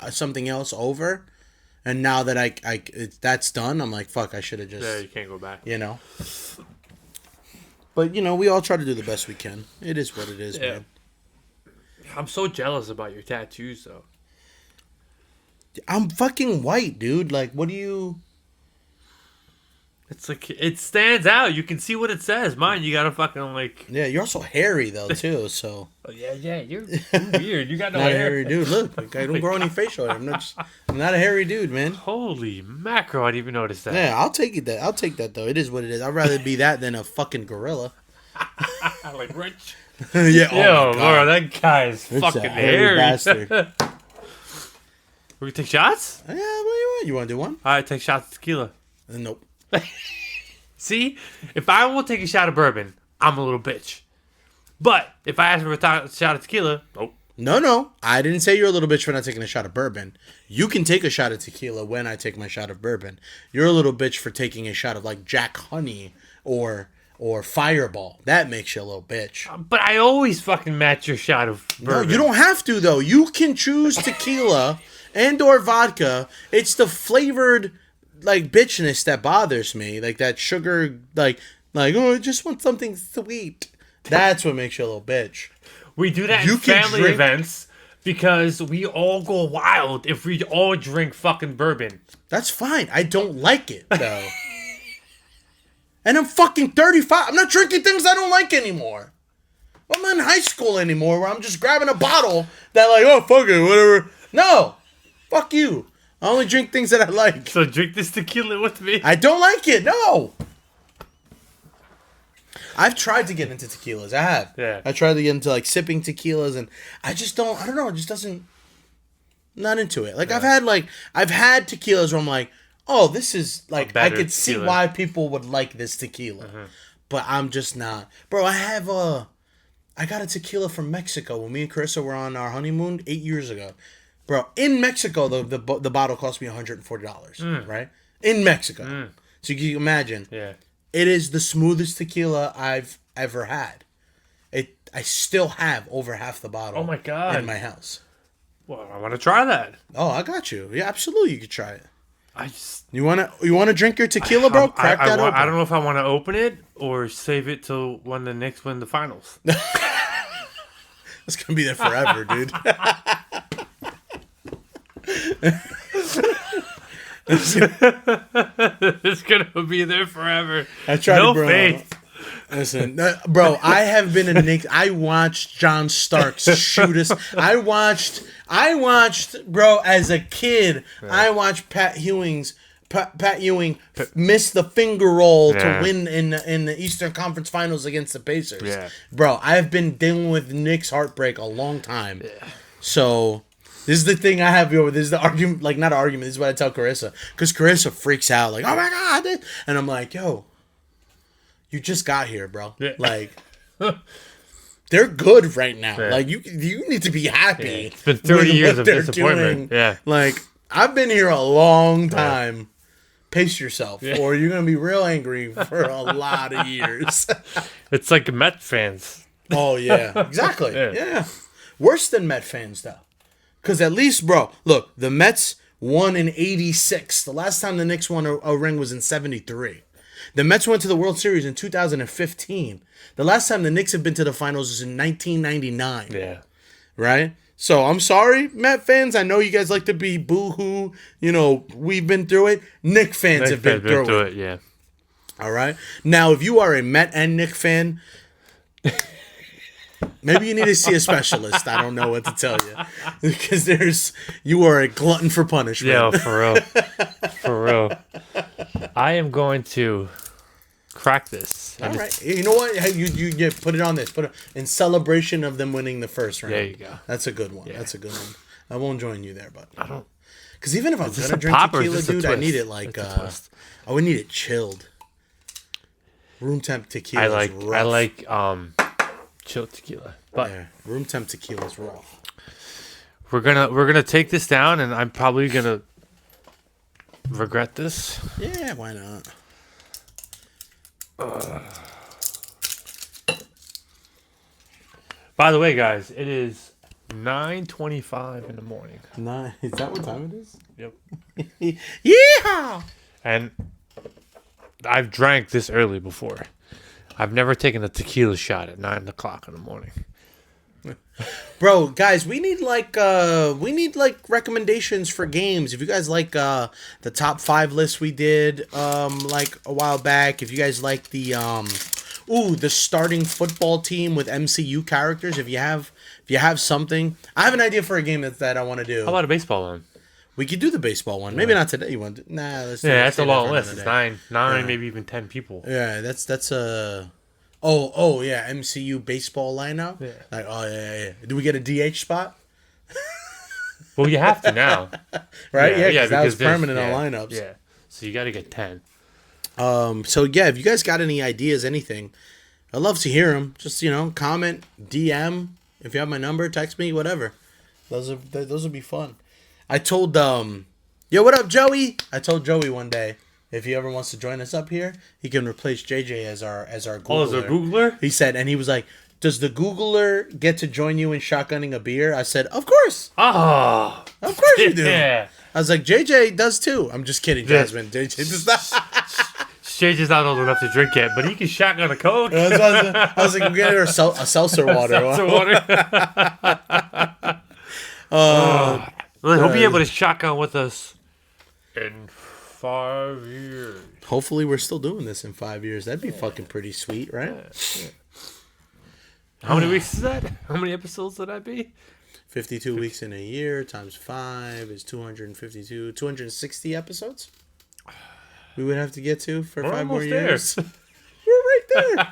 [SPEAKER 1] something else over, and now that that's done, I'm like fuck, I should have just.
[SPEAKER 2] Yeah, you can't go back.
[SPEAKER 1] But, we all try to do the best we can. It is what it is, man.
[SPEAKER 2] I'm so jealous about your tattoos, though.
[SPEAKER 1] I'm fucking white, dude. Like, what do you...
[SPEAKER 2] It's like it stands out. You can see what it says. Mine, you gotta fucking like.
[SPEAKER 1] Yeah, you're also hairy though too. So.
[SPEAKER 2] Oh, yeah, you're weird. You got no
[SPEAKER 1] not
[SPEAKER 2] hair.
[SPEAKER 1] a hairy dude. Look, like, I don't grow any facial hair. I'm not a hairy dude, man.
[SPEAKER 2] Holy mackerel! I didn't even notice that.
[SPEAKER 1] Yeah, I'll take it. I'll take that though. It is what it is. I'd rather be that than a fucking gorilla.
[SPEAKER 2] Like Rich.
[SPEAKER 1] Yeah.
[SPEAKER 2] Yo, Laura, that guy is fucking hairy.
[SPEAKER 1] Bastard.
[SPEAKER 2] We can take shots?
[SPEAKER 1] Yeah, what do you want? You want to do one?
[SPEAKER 2] All right, take shots of tequila.
[SPEAKER 1] Nope.
[SPEAKER 2] See, if I will take a shot of bourbon, I'm a little bitch. But if I ask for a shot of tequila, nope.
[SPEAKER 1] No. I didn't say you're a little bitch for not taking a shot of bourbon. You can take a shot of tequila when I take my shot of bourbon. You're a little bitch for taking a shot of like Jack Honey or Fireball. That makes you a little bitch.
[SPEAKER 2] But I always fucking match your shot of bourbon.
[SPEAKER 1] No, you don't have to though. You can choose tequila and or vodka. It's the flavored like bitchness that bothers me, like that sugar, like oh, I just want something sweet. That's what makes you a little bitch.
[SPEAKER 2] We do that in family events because we all go wild if we all drink fucking bourbon.
[SPEAKER 1] That's fine. I don't like it though, and I'm fucking 35. I'm not drinking things I don't like anymore. I'm not in high school anymore where I'm just grabbing a bottle that like, oh fuck it, whatever. No, fuck you. I only drink things that I like.
[SPEAKER 2] So drink this tequila with me.
[SPEAKER 1] I don't like it. No. I've tried to get into tequilas. I have.
[SPEAKER 2] Yeah.
[SPEAKER 1] I tried to get into like sipping tequilas, and I just don't. I don't know. It just doesn't. Not into it. Like I've had tequilas where I'm like, oh, this is like I could see why people would like this tequila, but I'm just not. Bro, I got a tequila from Mexico when me and Carissa were on our honeymoon 8 years ago. Bro, in Mexico, the bottle cost me $140, right? In Mexico. So you can imagine.
[SPEAKER 2] Yeah.
[SPEAKER 1] It is the smoothest tequila I've ever had. I still have over half the bottle.
[SPEAKER 2] Oh my God.
[SPEAKER 1] In my house.
[SPEAKER 2] Well, I want to try that.
[SPEAKER 1] Oh, I got you. Yeah, absolutely, you could try it.
[SPEAKER 2] I just
[SPEAKER 1] you want to drink your tequila, bro? Crack that open.
[SPEAKER 2] I don't know if I want to open it or save it till when the Knicks win the finals.
[SPEAKER 1] It's gonna be there forever, dude.
[SPEAKER 2] It's gonna be there forever.
[SPEAKER 1] I tried
[SPEAKER 2] no
[SPEAKER 1] bro.
[SPEAKER 2] faith.
[SPEAKER 1] Listen, bro, I have been a Knicks. I watched John Starks shoot us. I watched, bro, as a kid. Yeah. I watched Pat Ewing miss the finger roll to win in the Eastern Conference Finals against the Pacers.
[SPEAKER 2] Yeah.
[SPEAKER 1] Bro, I've been dealing with Knicks heartbreak a long time. Yeah. So this is the thing I have over. This is the argument, like not an argument. This is what I tell Carissa, because Carissa freaks out, like, oh my God, and I'm like, yo, you just got here, bro. Yeah. Like, they're good right now. Yeah. Like, you need to be happy. Yeah.
[SPEAKER 2] It's been 30 years of disappointment.
[SPEAKER 1] Doing. Yeah. Like, I've been here a long time. Yeah. Pace yourself, or you're going to be real angry for a lot of years.
[SPEAKER 2] It's like Met fans.
[SPEAKER 1] Oh, yeah. Exactly. Yeah. Worse than Met fans, though. Because at least, bro, look, the Mets won in 86. The last time the Knicks won a ring was in 73. The Mets went to the World Series in 2015. The last time the Knicks have been to the finals is in 1999.
[SPEAKER 2] Yeah.
[SPEAKER 1] Right? So I'm sorry, Met fans. I know you guys like to be boo-hoo. You know, we've been through it. Knicks fans have been through it.
[SPEAKER 2] Yeah.
[SPEAKER 1] All right? Now, if you are a Met and Knicks fan, maybe you need to see a specialist. I don't know what to tell you. Because you are a glutton for punishment.
[SPEAKER 2] Yeah, for real. For real. I am going to crack this.
[SPEAKER 1] All right. You know what? You put it on this. Put it in celebration of them winning the first round.
[SPEAKER 2] There you go.
[SPEAKER 1] That's a good one. Yeah. That's a good one. I won't join you there, but
[SPEAKER 2] I don't.
[SPEAKER 1] Because even if I'm gonna drink tequila, dude, I need it like I would need it chilled. Room temp tequila.
[SPEAKER 2] I like chilled tequila. But
[SPEAKER 1] room temp tequila is rough.
[SPEAKER 2] We're gonna take this down, and I'm probably gonna regret this.
[SPEAKER 1] Yeah, why not?
[SPEAKER 2] By the way, guys, it is 9:25 in the morning.
[SPEAKER 1] Is that what time it is?
[SPEAKER 2] Yep.
[SPEAKER 1] Yeah.
[SPEAKER 2] And I've drank this early before. I've never taken a tequila shot at 9 o'clock in the morning.
[SPEAKER 1] Bro, guys, we need like recommendations for games. If you guys like the top 5 list we did like a while back, if you guys like the the starting football team with MCU characters, if you have something, I have an idea for a game that I want to do.
[SPEAKER 2] How about a baseball one?
[SPEAKER 1] We could do the baseball one. Maybe not today.
[SPEAKER 2] That's a long list. It's nine, maybe even 10 people.
[SPEAKER 1] Yeah, that's a. Oh yeah, MCU baseball lineup.
[SPEAKER 2] Yeah.
[SPEAKER 1] Like yeah. Do we get a DH spot?
[SPEAKER 2] Well, you have to now,
[SPEAKER 1] right? Yeah, because that was permanent on lineups.
[SPEAKER 2] Yeah, so you got to get 10.
[SPEAKER 1] So yeah, if you guys got any ideas, anything, I'd love to hear them. Just comment, DM. If you have my number, text me, whatever. Those would be fun. I told yo, what up, Joey? I told Joey one day, if he ever wants to join us up here, he can replace JJ as our Googler.
[SPEAKER 2] Oh, as a Googler?
[SPEAKER 1] He said, and he was like, does the Googler get to join you in shotgunning a beer? I said, of course.
[SPEAKER 2] Oh.
[SPEAKER 1] Of course you do.
[SPEAKER 2] Yeah.
[SPEAKER 1] I was like, JJ does too. I'm just kidding, Jasmine. JJ does not.
[SPEAKER 2] JJ's not old enough to drink yet, but he can shotgun a Coke.
[SPEAKER 1] I was like, we'll get her a seltzer water.
[SPEAKER 2] Seltzer water. Well, he'll be able to shotgun with us in 5 years.
[SPEAKER 1] Hopefully we're still doing this in 5 years. That'd be fucking pretty sweet, right?
[SPEAKER 2] Yeah. How many weeks is that? How many episodes would that be?
[SPEAKER 1] 52 weeks in a year times 5 is 252. 260 episodes we would have to get to for 5 more years. We're right there.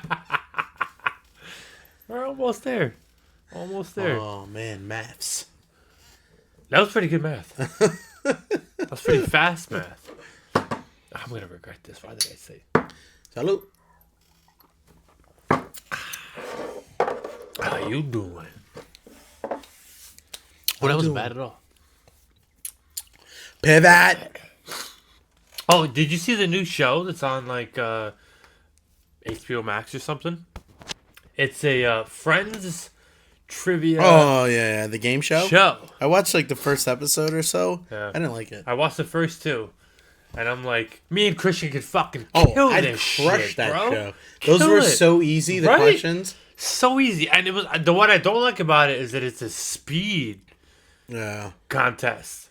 [SPEAKER 2] We're almost there. Almost there.
[SPEAKER 1] Oh, man, maths.
[SPEAKER 2] That was pretty good math. That was pretty fast math. I'm going to regret this. Why did I say?
[SPEAKER 1] Salud.
[SPEAKER 2] How you doing? Well, that wasn't bad at all.
[SPEAKER 1] Pivot.
[SPEAKER 2] Oh, did you see the new show that's on like HBO Max or something? It's a Friends trivia.
[SPEAKER 1] Oh yeah, the game show. I watched like the first episode or so.
[SPEAKER 2] Yeah.
[SPEAKER 1] I didn't like it.
[SPEAKER 2] I watched the first 2, and I'm like, me and Christian could fucking kill
[SPEAKER 1] I'd
[SPEAKER 2] this
[SPEAKER 1] crush
[SPEAKER 2] shit,
[SPEAKER 1] that
[SPEAKER 2] bro.
[SPEAKER 1] show. Those were so easy. The questions.
[SPEAKER 2] So easy, and it was the what I don't like about it is that it's a speed contest.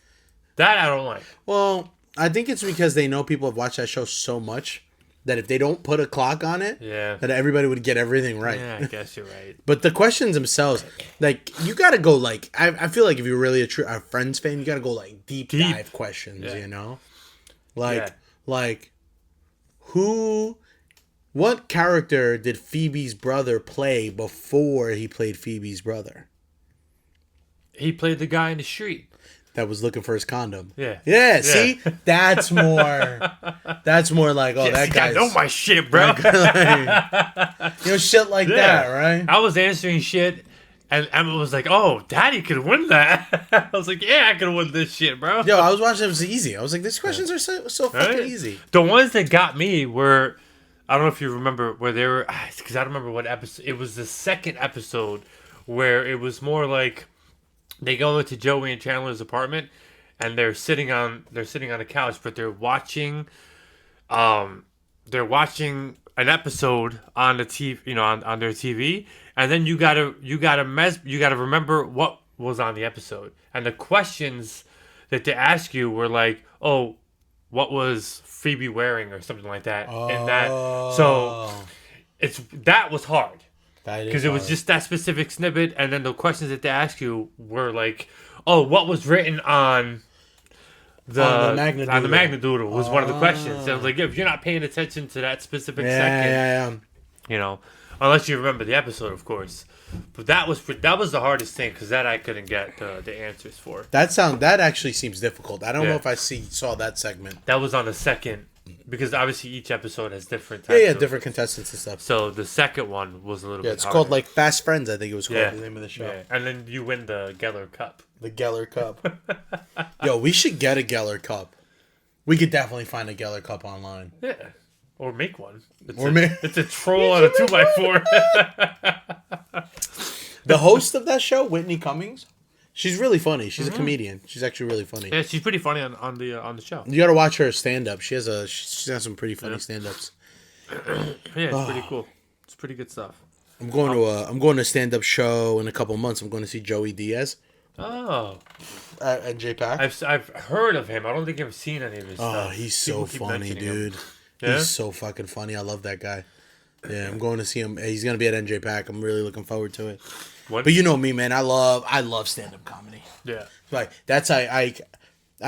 [SPEAKER 2] That I don't like.
[SPEAKER 1] Well, I think it's because they know people have watched that show so much that if they don't put a clock on it, that everybody would get everything right.
[SPEAKER 2] Yeah, I guess you're right.
[SPEAKER 1] But the questions themselves, like, you got to go, like, I feel like if you're really a Friends fan, you got to go, like, deep dive questions, you know? Like, what character did Phoebe's brother play before he played Phoebe's brother?
[SPEAKER 2] He played the guy in the street
[SPEAKER 1] that was looking for his condom.
[SPEAKER 2] Yeah.
[SPEAKER 1] See, that's more like, that guy.
[SPEAKER 2] I know my shit, bro.
[SPEAKER 1] Shit like that, right?
[SPEAKER 2] I was answering shit, and Emma was like, "Oh, Daddy could win that." I was like, "Yeah, I could win this shit, bro."
[SPEAKER 1] Yo, I was watching. It was easy. I was like, these questions are so fucking easy.
[SPEAKER 2] The ones that got me were, I don't know if you remember where they were, because I don't remember what episode. It was the second episode where it was more like. They go into Joey and Chandler's apartment, and they're sitting on a couch, but they're watching an episode on the TV, on their TV, and then you gotta remember what was on the episode, and the questions that they ask you were like, oh, what was Phoebe wearing or something like that, and that so that was hard. Because it was just that specific snippet, and then the questions that they ask you were like, "Oh, what was written on the Magnadoodle?" was one of the questions. And I was like, if you're not paying attention to that specific second, unless you remember the episode, of course. But that was the hardest thing because that I couldn't get the answers for.
[SPEAKER 1] That actually seems difficult. I don't know if I saw that segment.
[SPEAKER 2] That was on the second. Because obviously each episode has different types of
[SPEAKER 1] different contestants and stuff.
[SPEAKER 2] So the second one was a little bit
[SPEAKER 1] it's harder. Called like Fast Friends, I think it was called the name of the show.
[SPEAKER 2] Yeah. And then you win the Geller Cup.
[SPEAKER 1] The Geller Cup. Yo, we should get a Geller Cup. We could definitely find a Geller Cup online.
[SPEAKER 2] Yeah. Or make one. It's a troll on a 2x4.
[SPEAKER 1] The host of that show, Whitney Cummings, she's really funny. She's a comedian. She's actually really funny.
[SPEAKER 2] Yeah, she's pretty funny on the show.
[SPEAKER 1] You got to watch her stand up. She has some pretty funny stand ups.
[SPEAKER 2] Yeah, it's pretty cool. It's pretty good stuff.
[SPEAKER 1] I'm going to a stand-up show in a couple months. I'm going to see Joey Diaz.
[SPEAKER 2] Oh.
[SPEAKER 1] At J-Pack.
[SPEAKER 2] I've heard of him. I don't think I've seen any of his stuff.
[SPEAKER 1] Oh, he's so funny, dude.
[SPEAKER 2] Yeah?
[SPEAKER 1] He's so fucking funny. I love that guy. Yeah, I'm going to see him. He's going to be at NJ-Pack. I'm really looking forward to it. What? But you know me, man. I love stand-up comedy.
[SPEAKER 2] Yeah.
[SPEAKER 1] Like that's I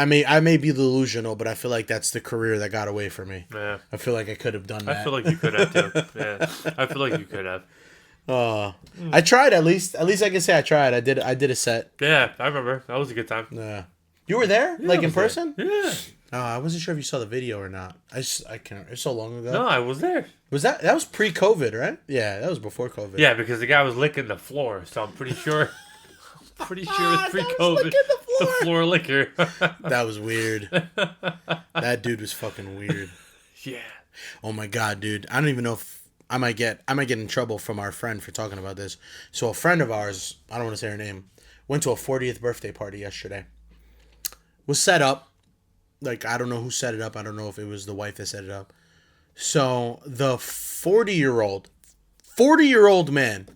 [SPEAKER 1] may be delusional, but I feel like that's the career that got away from me.
[SPEAKER 2] Yeah.
[SPEAKER 1] I feel like I could have done that.
[SPEAKER 2] I feel like you could have too. Yeah. I feel like you could have.
[SPEAKER 1] I tried at least I can say I tried. I did a set.
[SPEAKER 2] Yeah, I remember. That was a good time.
[SPEAKER 1] Yeah. You were there?
[SPEAKER 2] Yeah,
[SPEAKER 1] like in person?
[SPEAKER 2] There. Yeah.
[SPEAKER 1] I wasn't sure if you saw the video or not. I can't. It's so long ago.
[SPEAKER 2] No, I was there.
[SPEAKER 1] Was that was pre-COVID, right? Yeah, that was before COVID.
[SPEAKER 2] Yeah, because the guy was licking the floor, so I'm pretty sure. Pretty sure it's pre-COVID. The floor liquor.
[SPEAKER 1] That was weird. That dude was fucking weird.
[SPEAKER 2] Yeah.
[SPEAKER 1] Oh my god, dude! I don't even know if I might get in trouble from our friend for talking about this. So a friend of ours, I don't want to say her name, went to a 40th birthday party yesterday. Was set up. Like, I don't know who set it up. I don't know if it was the wife that set it up. So the 40-year-old man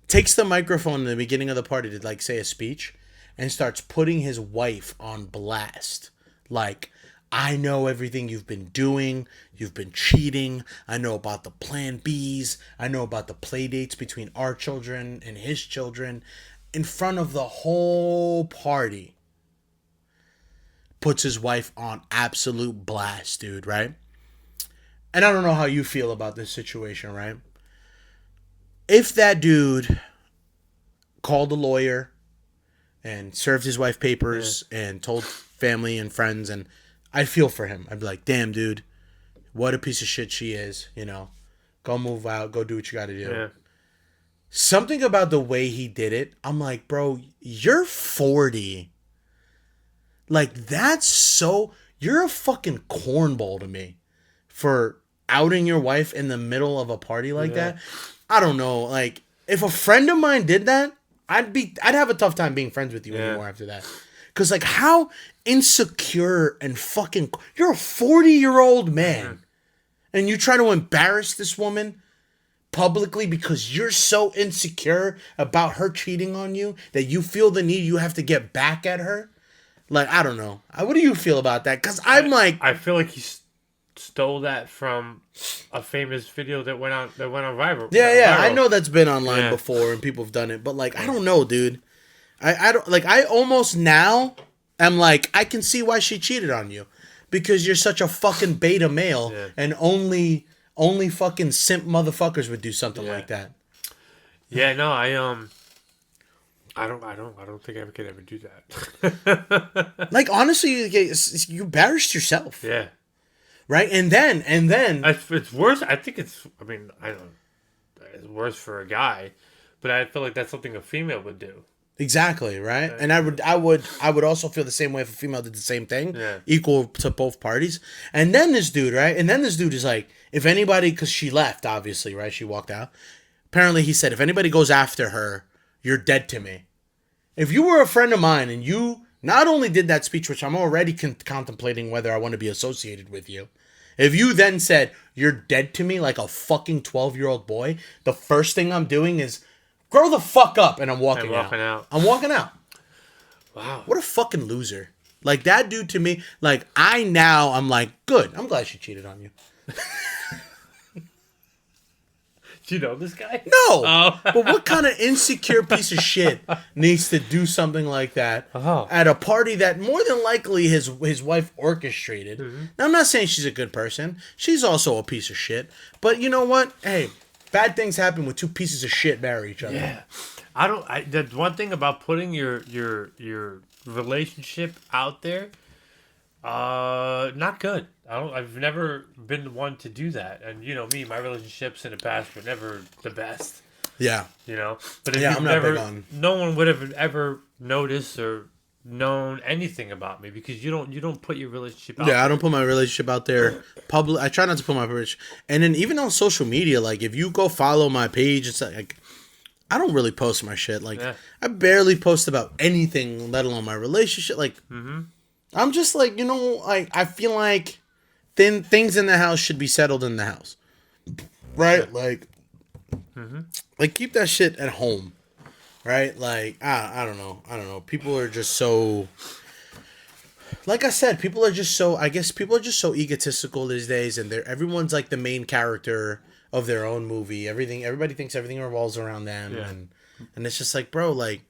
[SPEAKER 1] takes the microphone in the beginning of the party to like say a speech and starts putting his wife on blast. Like, I know everything you've been doing. You've been cheating. I know about the plan Bs. I know about the play dates between our children and his children. In front of the whole party. Puts his wife on absolute blast, dude, right? And I don't know how you feel about this situation, right? If that dude called a lawyer and served his wife papers and told family and friends, and I'd feel for him. I'd be like, damn, dude, what a piece of shit she is, you know. Go move out, go do what you gotta do. Yeah. Something about the way he did it, I'm like, bro, you're 40. Like, that's so... You're a fucking cornball to me for outing your wife in the middle of a party like that. I don't know. Like, if a friend of mine did that, I'd have a tough time being friends with you anymore after that. Because, like, how insecure and fucking... You're a 40-year-old man. And you try to embarrass this woman publicly because you're so insecure about her cheating on you that you feel the need you have to get back at her. Like, I don't know. What do you feel about that? Because
[SPEAKER 2] I feel like he stole that from a famous video that went on viral.
[SPEAKER 1] Yeah. I know that's been online before and people have done it. But, like, I don't know, dude. I don't... Like, I almost now am like, I can see why she cheated on you. Because you're such a fucking beta male and only fucking simp motherfuckers would do something like that.
[SPEAKER 2] Yeah, no, I don't think I could ever do that.
[SPEAKER 1] Like, honestly, you embarrassed yourself.
[SPEAKER 2] Yeah.
[SPEAKER 1] Right? And then
[SPEAKER 2] it's worse. I think it's worse for a guy, but I feel like that's something a female would do.
[SPEAKER 1] Exactly, right? And I would also feel the same way if a female did the same thing, equal to both parties. And then this dude, right? And then this dude is like, if anybody, because she left, obviously, right? She walked out. Apparently, he said, if anybody goes after her, you're dead to me. If you were a friend of mine and you not only did that speech, which I'm already contemplating whether I want to be associated with you, if you then said, you're dead to me like a fucking 12-year-old boy, the first thing I'm doing is grow the fuck up and I'm walking out. I'm walking out.
[SPEAKER 2] Wow.
[SPEAKER 1] What a fucking loser. Like, that dude to me, like, I'm like, good. I'm glad she cheated on you.
[SPEAKER 2] Do you know this guy?
[SPEAKER 1] No. Oh. But what kind of insecure piece of shit needs to do something like that at a party that more than likely his wife orchestrated? Mm-hmm. Now, I'm not saying she's a good person. She's also a piece of shit. But you know what? Hey, bad things happen when two pieces of shit marry each other.
[SPEAKER 2] Yeah. The one thing about putting your relationship out there, not good. I've never been the one to do that. And you know me, my relationships in the past were never the best.
[SPEAKER 1] Yeah.
[SPEAKER 2] You know? But if no one would have ever noticed or known anything about me because you don't put your relationship out there.
[SPEAKER 1] I don't put my relationship out there public. I try not to put my relationship. And then even on social media, like if you go follow my page, it's like I don't really post my shit. Like I barely post about anything, let alone my relationship. Like I'm just like, you know, I feel like things in the house should be settled in the house. Right? Like Like, keep that shit at home, right? Like, I don't know. People are just so... Like I said, people are just so... I guess people are just so egotistical these days, and everyone's like the main character of their own movie. Everybody thinks everything revolves around them, and it's just like, bro, like...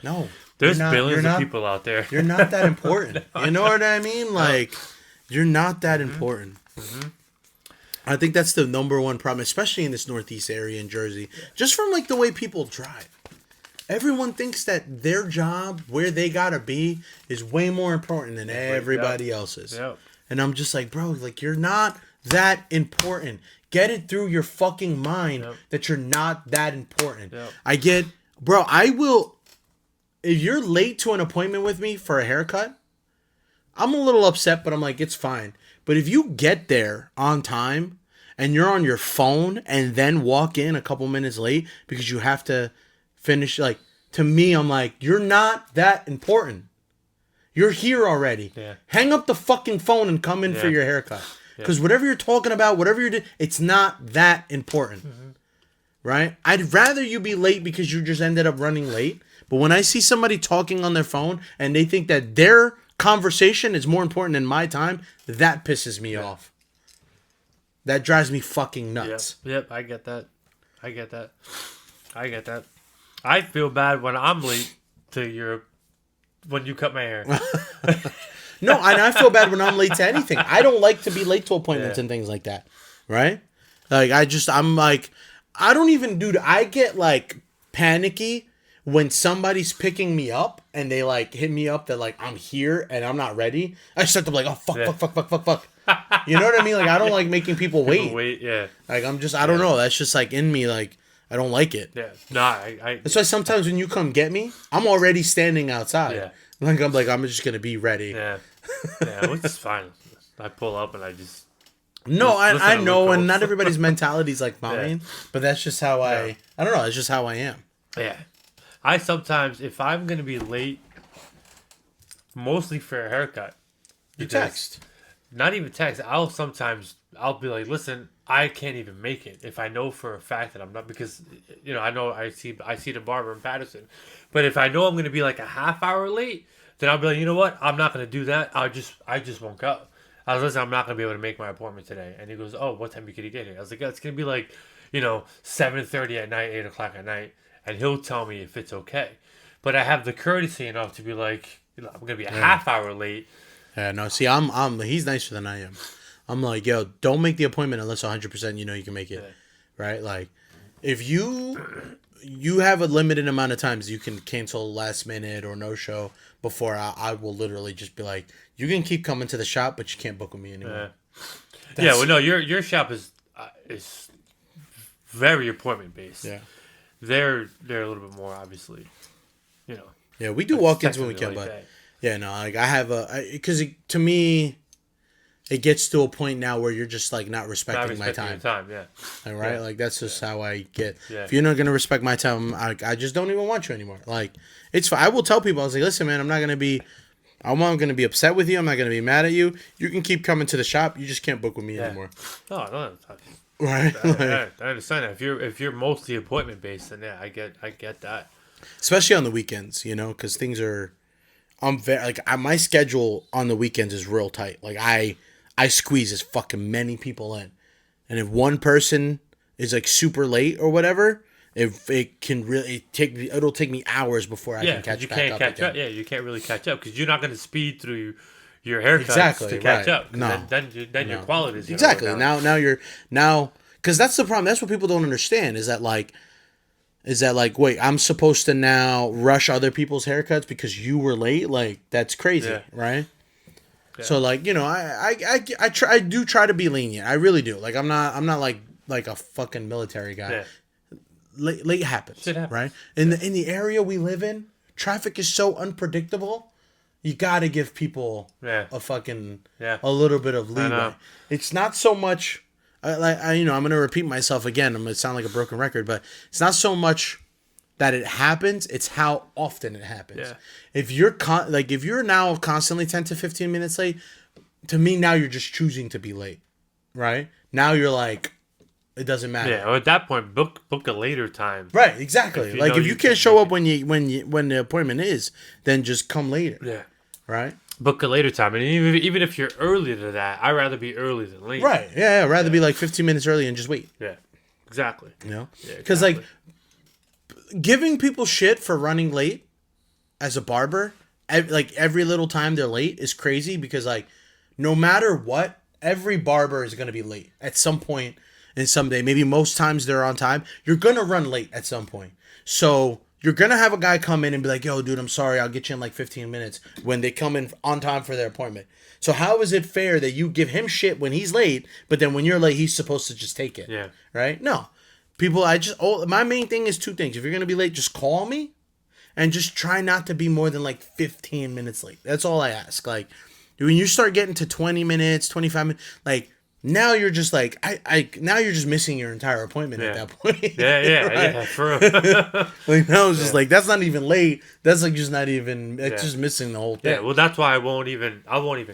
[SPEAKER 1] No.
[SPEAKER 2] There's billions of people out there.
[SPEAKER 1] You're not that important. You know what I mean? Like, you're not that important. I think that's the number one problem, especially in this Northeast area in Jersey. Just from, like, the way people drive. Everyone thinks that their job, where they gotta be, is way more important than everybody else's. Yep. And I'm just like, bro, like, you're not that important. Get it through your fucking mind that you're not that important. Yep. Bro, I will... If you're late to an appointment with me for a haircut, I'm a little upset, but I'm like, it's fine. But if you get there on time and you're on your phone and then walk in a couple minutes late because you have to finish, like, to me, I'm like, you're not that important. You're here already. Yeah. Hang up the fucking phone and come in for your haircut. Because whatever you're talking about, whatever you're doing, it's not that important. Right? I'd rather you be late because you just ended up running late. But when I see somebody talking on their phone and they think that their conversation is more important than my time, that pisses me off. That drives me fucking nuts.
[SPEAKER 2] Yep, I get that. I feel bad when I'm late when you cut my hair.
[SPEAKER 1] No, and I feel bad when I'm late to anything. I don't like to be late to appointments and things like that. Right? Like, I don't even I get, like, panicky when somebody's picking me up and they, like, hit me up that, like, I'm here and I'm not ready. I start to be like, oh, fuck. You know what I mean? Like, I don't like making people wait. Like, I don't know. That's just, like, in me, like, I don't like it.
[SPEAKER 2] Yeah. Nah,
[SPEAKER 1] That's why sometimes when you come get me, I'm already standing outside. Yeah. I'm just going to be ready.
[SPEAKER 2] Yeah. Which is fine. I pull up and I just...
[SPEAKER 1] No, I know, and not everybody's mentality is like mine, but that's just how I don't know, it's just how I am.
[SPEAKER 2] Yeah. I sometimes, if I'm going to be late, mostly for a haircut.
[SPEAKER 1] You text.
[SPEAKER 2] Not even text. I'll be like, listen, I can't even make it. If I know for a fact that I'm not, because, I know I see the barber in Patterson. But if I know I'm going to be like a half hour late, then I'll be like, you know what? I'm not going to do that. I just won't go. I was like, I'm not going to be able to make my appointment today. And he goes, oh, what time could you get here? I was like, it's going to be like, 7:30 at night, 8 o'clock at night. And he'll tell me if it's okay. But I have the courtesy enough to be like, I'm going to be a half hour late.
[SPEAKER 1] Yeah, no, see, he's nicer than I am. I'm like, yo, don't make the appointment unless 100% you can make it. Yeah. Right? Like, if you have a limited amount of times you can cancel last minute or no show before I will literally just be like, you can keep coming to the shop, but you can't book with me anymore.
[SPEAKER 2] Well, no, your shop is very appointment based. Yeah. They're a little bit more, obviously,
[SPEAKER 1] Yeah, we do walk-ins when we can, but like I have because to me, it gets to a point now where you're just like not respecting my time. Right? Like that's just how I get. Yeah. If you're not gonna respect my time, I just don't even want you anymore. Like it's fine. I will tell people, I was like, listen, man, I'm not gonna be upset with you. I'm not gonna be mad at you. You can keep coming to the shop. You just can't book with me anymore.
[SPEAKER 2] Oh, no.
[SPEAKER 1] Right.
[SPEAKER 2] I understand that. If you're mostly appointment based, then I get that.
[SPEAKER 1] Especially on the weekends, because things are. I'm very my schedule on the weekends is real tight. Like I squeeze as fucking many people in, and if one person is like super late or whatever, if it can really it'll take me hours before I can catch back up again.
[SPEAKER 2] Yeah, you can't really catch up because you're not going to speed through your haircuts to catch up.
[SPEAKER 1] No,
[SPEAKER 2] then your quality is
[SPEAKER 1] exactly now because that's the problem. That's what people don't understand is that wait, I'm supposed to now rush other people's haircuts because you were late? Like that's crazy, right? Yeah. So I do try to be lenient. I really do. Like I'm not like a fucking military guy. Yeah. Late happens. Shit happens. Right? In the area we live in, traffic is so unpredictable. You got to give people a fucking a little bit of leeway. It's not so much I'm going to repeat myself again. I'm going to sound like a broken record, but it's not so much that it happens, it's how often it happens. Yeah. If you're now constantly 10 to 15 minutes late, to me now you're just choosing to be late. Right? Now you're like it doesn't matter.
[SPEAKER 2] Yeah, or at that point, book a later time.
[SPEAKER 1] Right, exactly. If you can't show up when the appointment is, then just come later.
[SPEAKER 2] Yeah.
[SPEAKER 1] Right?
[SPEAKER 2] Book a later time. And even if you're early to that, I'd rather be early than late.
[SPEAKER 1] Right. Yeah, I'd rather be like 15 minutes early and just wait.
[SPEAKER 2] Yeah. Exactly.
[SPEAKER 1] You know?
[SPEAKER 2] Yeah,
[SPEAKER 1] because like giving people shit for running late as a barber, like every little time they're late is crazy because like no matter what, every barber is going to be late at some point and someday. Maybe most times they're on time. You're going to run late at some point. So you're going to have a guy come in and be like, yo, dude, I'm sorry. I'll get you in like 15 minutes when they come in on time for their appointment. So how is it fair that you give him shit when he's late, but then when you're late, he's supposed to just take it?
[SPEAKER 2] Yeah.
[SPEAKER 1] Right? No. People, my main thing is two things. If you're going to be late, just call me and just try not to be more than like 15 minutes late. That's all I ask. Like, when you start getting to 20 minutes, 25 minutes, like, now you're just like, now you're just missing your entire appointment at that point.
[SPEAKER 2] Yeah, for real.
[SPEAKER 1] Like, now it's just like, that's not even late. That's like just not even, it's just missing the whole thing.
[SPEAKER 2] Yeah, well, that's why I won't even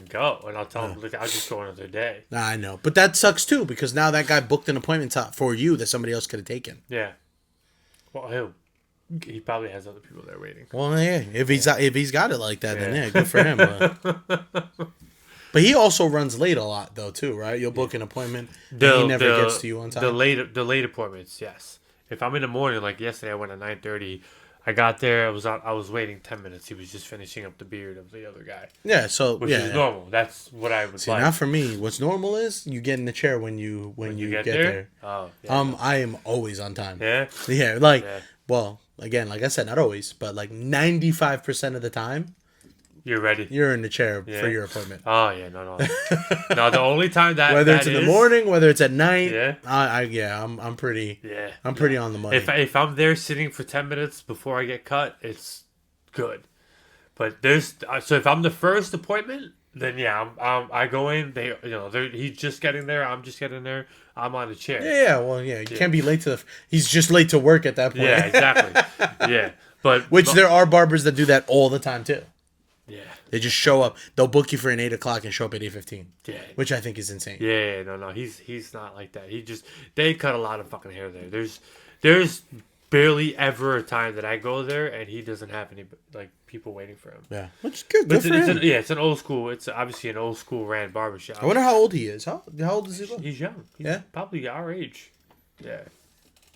[SPEAKER 2] go. And I'll tell them, look, I'll just go another day.
[SPEAKER 1] I know. But that sucks too, because now that guy booked an appointment for you that somebody else could have taken.
[SPEAKER 2] Yeah. Well, he probably has other people there waiting.
[SPEAKER 1] Well, yeah. If he's got it like that, then yeah, good for him. But he also runs late a lot, though, too, right? You'll book an appointment, and he never gets to you on time.
[SPEAKER 2] The late appointments, yes. If I'm in the morning, like yesterday, I went at 9:30. I got there. I was waiting 10 minutes. He was just finishing up the beard of the other guy.
[SPEAKER 1] Yeah, so
[SPEAKER 2] which is normal. That's what I would like.
[SPEAKER 1] Not for me. What's normal is you get in the chair when you get there.
[SPEAKER 2] Oh, yeah.
[SPEAKER 1] I am always on time.
[SPEAKER 2] Yeah.
[SPEAKER 1] Yeah, like well, again, like I said, not always, but like 95% of the time.
[SPEAKER 2] You're ready.
[SPEAKER 1] You're in the chair for your appointment.
[SPEAKER 2] Oh yeah, no. No, the only time
[SPEAKER 1] whether it's in the morning, whether it's at night, I'm pretty.
[SPEAKER 2] Yeah,
[SPEAKER 1] I'm pretty on the money.
[SPEAKER 2] If I'm there sitting for 10 minutes before I get cut, it's good. But so if I'm the first appointment, then I go in. He's just getting there. I'm just getting there. I'm on the chair.
[SPEAKER 1] You can't be late he's just late to work at that point.
[SPEAKER 2] Yeah, exactly. Yeah, but
[SPEAKER 1] there are barbers that do that all the time too.
[SPEAKER 2] Yeah.
[SPEAKER 1] They just show up. They'll book you for an 8 o'clock and show up at 8:15.
[SPEAKER 2] Yeah.
[SPEAKER 1] Which I think is insane.
[SPEAKER 2] Yeah, no. He's not like that. They cut a lot of fucking hair there. There's barely ever a time that I go there and he doesn't have any like people waiting for him.
[SPEAKER 1] Yeah. Which is good.
[SPEAKER 2] But it's an old school. It's obviously an old school ran barbershop.
[SPEAKER 1] I wonder how old he is. How old is he?
[SPEAKER 2] He's young. He's probably our age. Yeah.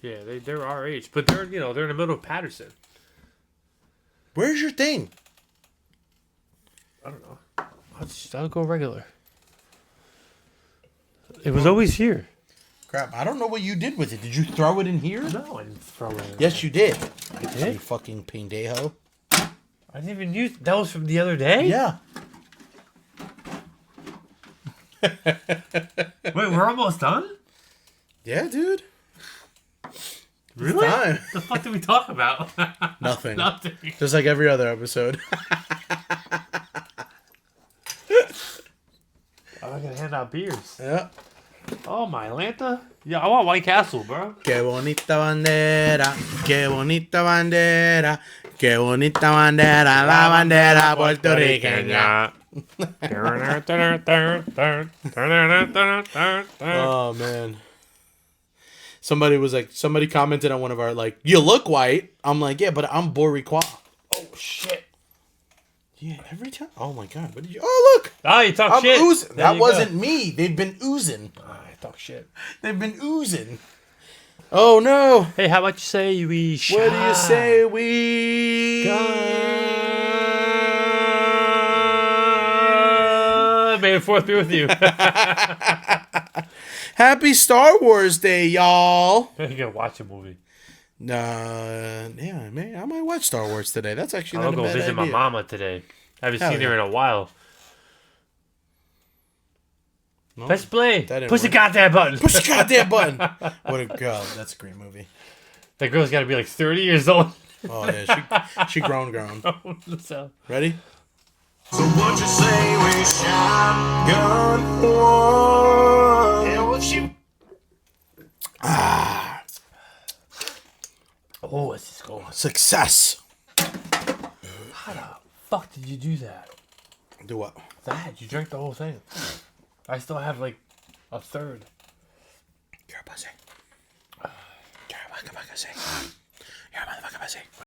[SPEAKER 2] Yeah, they're our age. But they're in the middle of Patterson.
[SPEAKER 1] Where's your thing?
[SPEAKER 2] I don't know. I'll go regular. It was always here.
[SPEAKER 1] Crap, I don't know what you did with it. Did you throw it in here?
[SPEAKER 2] No, I didn't throw it in.
[SPEAKER 1] Yes, you did.
[SPEAKER 2] I did?
[SPEAKER 1] You fucking pendejo.
[SPEAKER 2] I didn't even use... That was from the other day?
[SPEAKER 1] Yeah.
[SPEAKER 2] Wait, we're almost done?
[SPEAKER 1] Yeah, dude.
[SPEAKER 2] Really? What the fuck did we talk about?
[SPEAKER 1] Nothing.
[SPEAKER 2] Nothing.
[SPEAKER 1] Just like every other episode.
[SPEAKER 2] I'm gonna hand out beers.
[SPEAKER 1] Yeah.
[SPEAKER 2] Oh, my Atlanta? Yeah, I want White Castle, bro.
[SPEAKER 1] Qué bonita bandera, qué bonita bandera, qué bonita bandera, la bandera puertorriqueña. Oh, man. Somebody commented on one of our, like, you look white. I'm like, yeah, but I'm Boricua.
[SPEAKER 2] Oh, shit.
[SPEAKER 1] Yeah, every time. Oh, my God. What did you... Oh, look.
[SPEAKER 2] Ah, you talk shit.
[SPEAKER 1] Oozing. That wasn't me. They've been oozing.
[SPEAKER 2] I talk shit.
[SPEAKER 1] They've been oozing. Oh, no.
[SPEAKER 2] Hey, how about you say we shine?
[SPEAKER 1] What do you say we...
[SPEAKER 2] May the fourth be with you.
[SPEAKER 1] Happy Star Wars Day, y'all.
[SPEAKER 2] You're going to watch a movie.
[SPEAKER 1] Yeah, man. I might watch Star Wars today. That's actually not a bad idea.
[SPEAKER 2] I'll go visit my mama today. I haven't seen her in a while. No, let's play. Push the goddamn button.
[SPEAKER 1] Push the goddamn button. What a girl. That's a great movie.
[SPEAKER 2] That girl's got to be like 30 years old.
[SPEAKER 1] Oh, yeah. She grown.
[SPEAKER 2] So.
[SPEAKER 1] Ready?
[SPEAKER 3] So what you say we shotgun one?
[SPEAKER 2] Yeah, we'll shoot. Oh, let's just go.
[SPEAKER 1] Success.
[SPEAKER 2] How the fuck did you do that?
[SPEAKER 1] Do what?
[SPEAKER 2] That. You drank the whole thing. I still have like a third.
[SPEAKER 1] You're a pussy. You're a motherfucking pussy. You're a motherfucking pussy.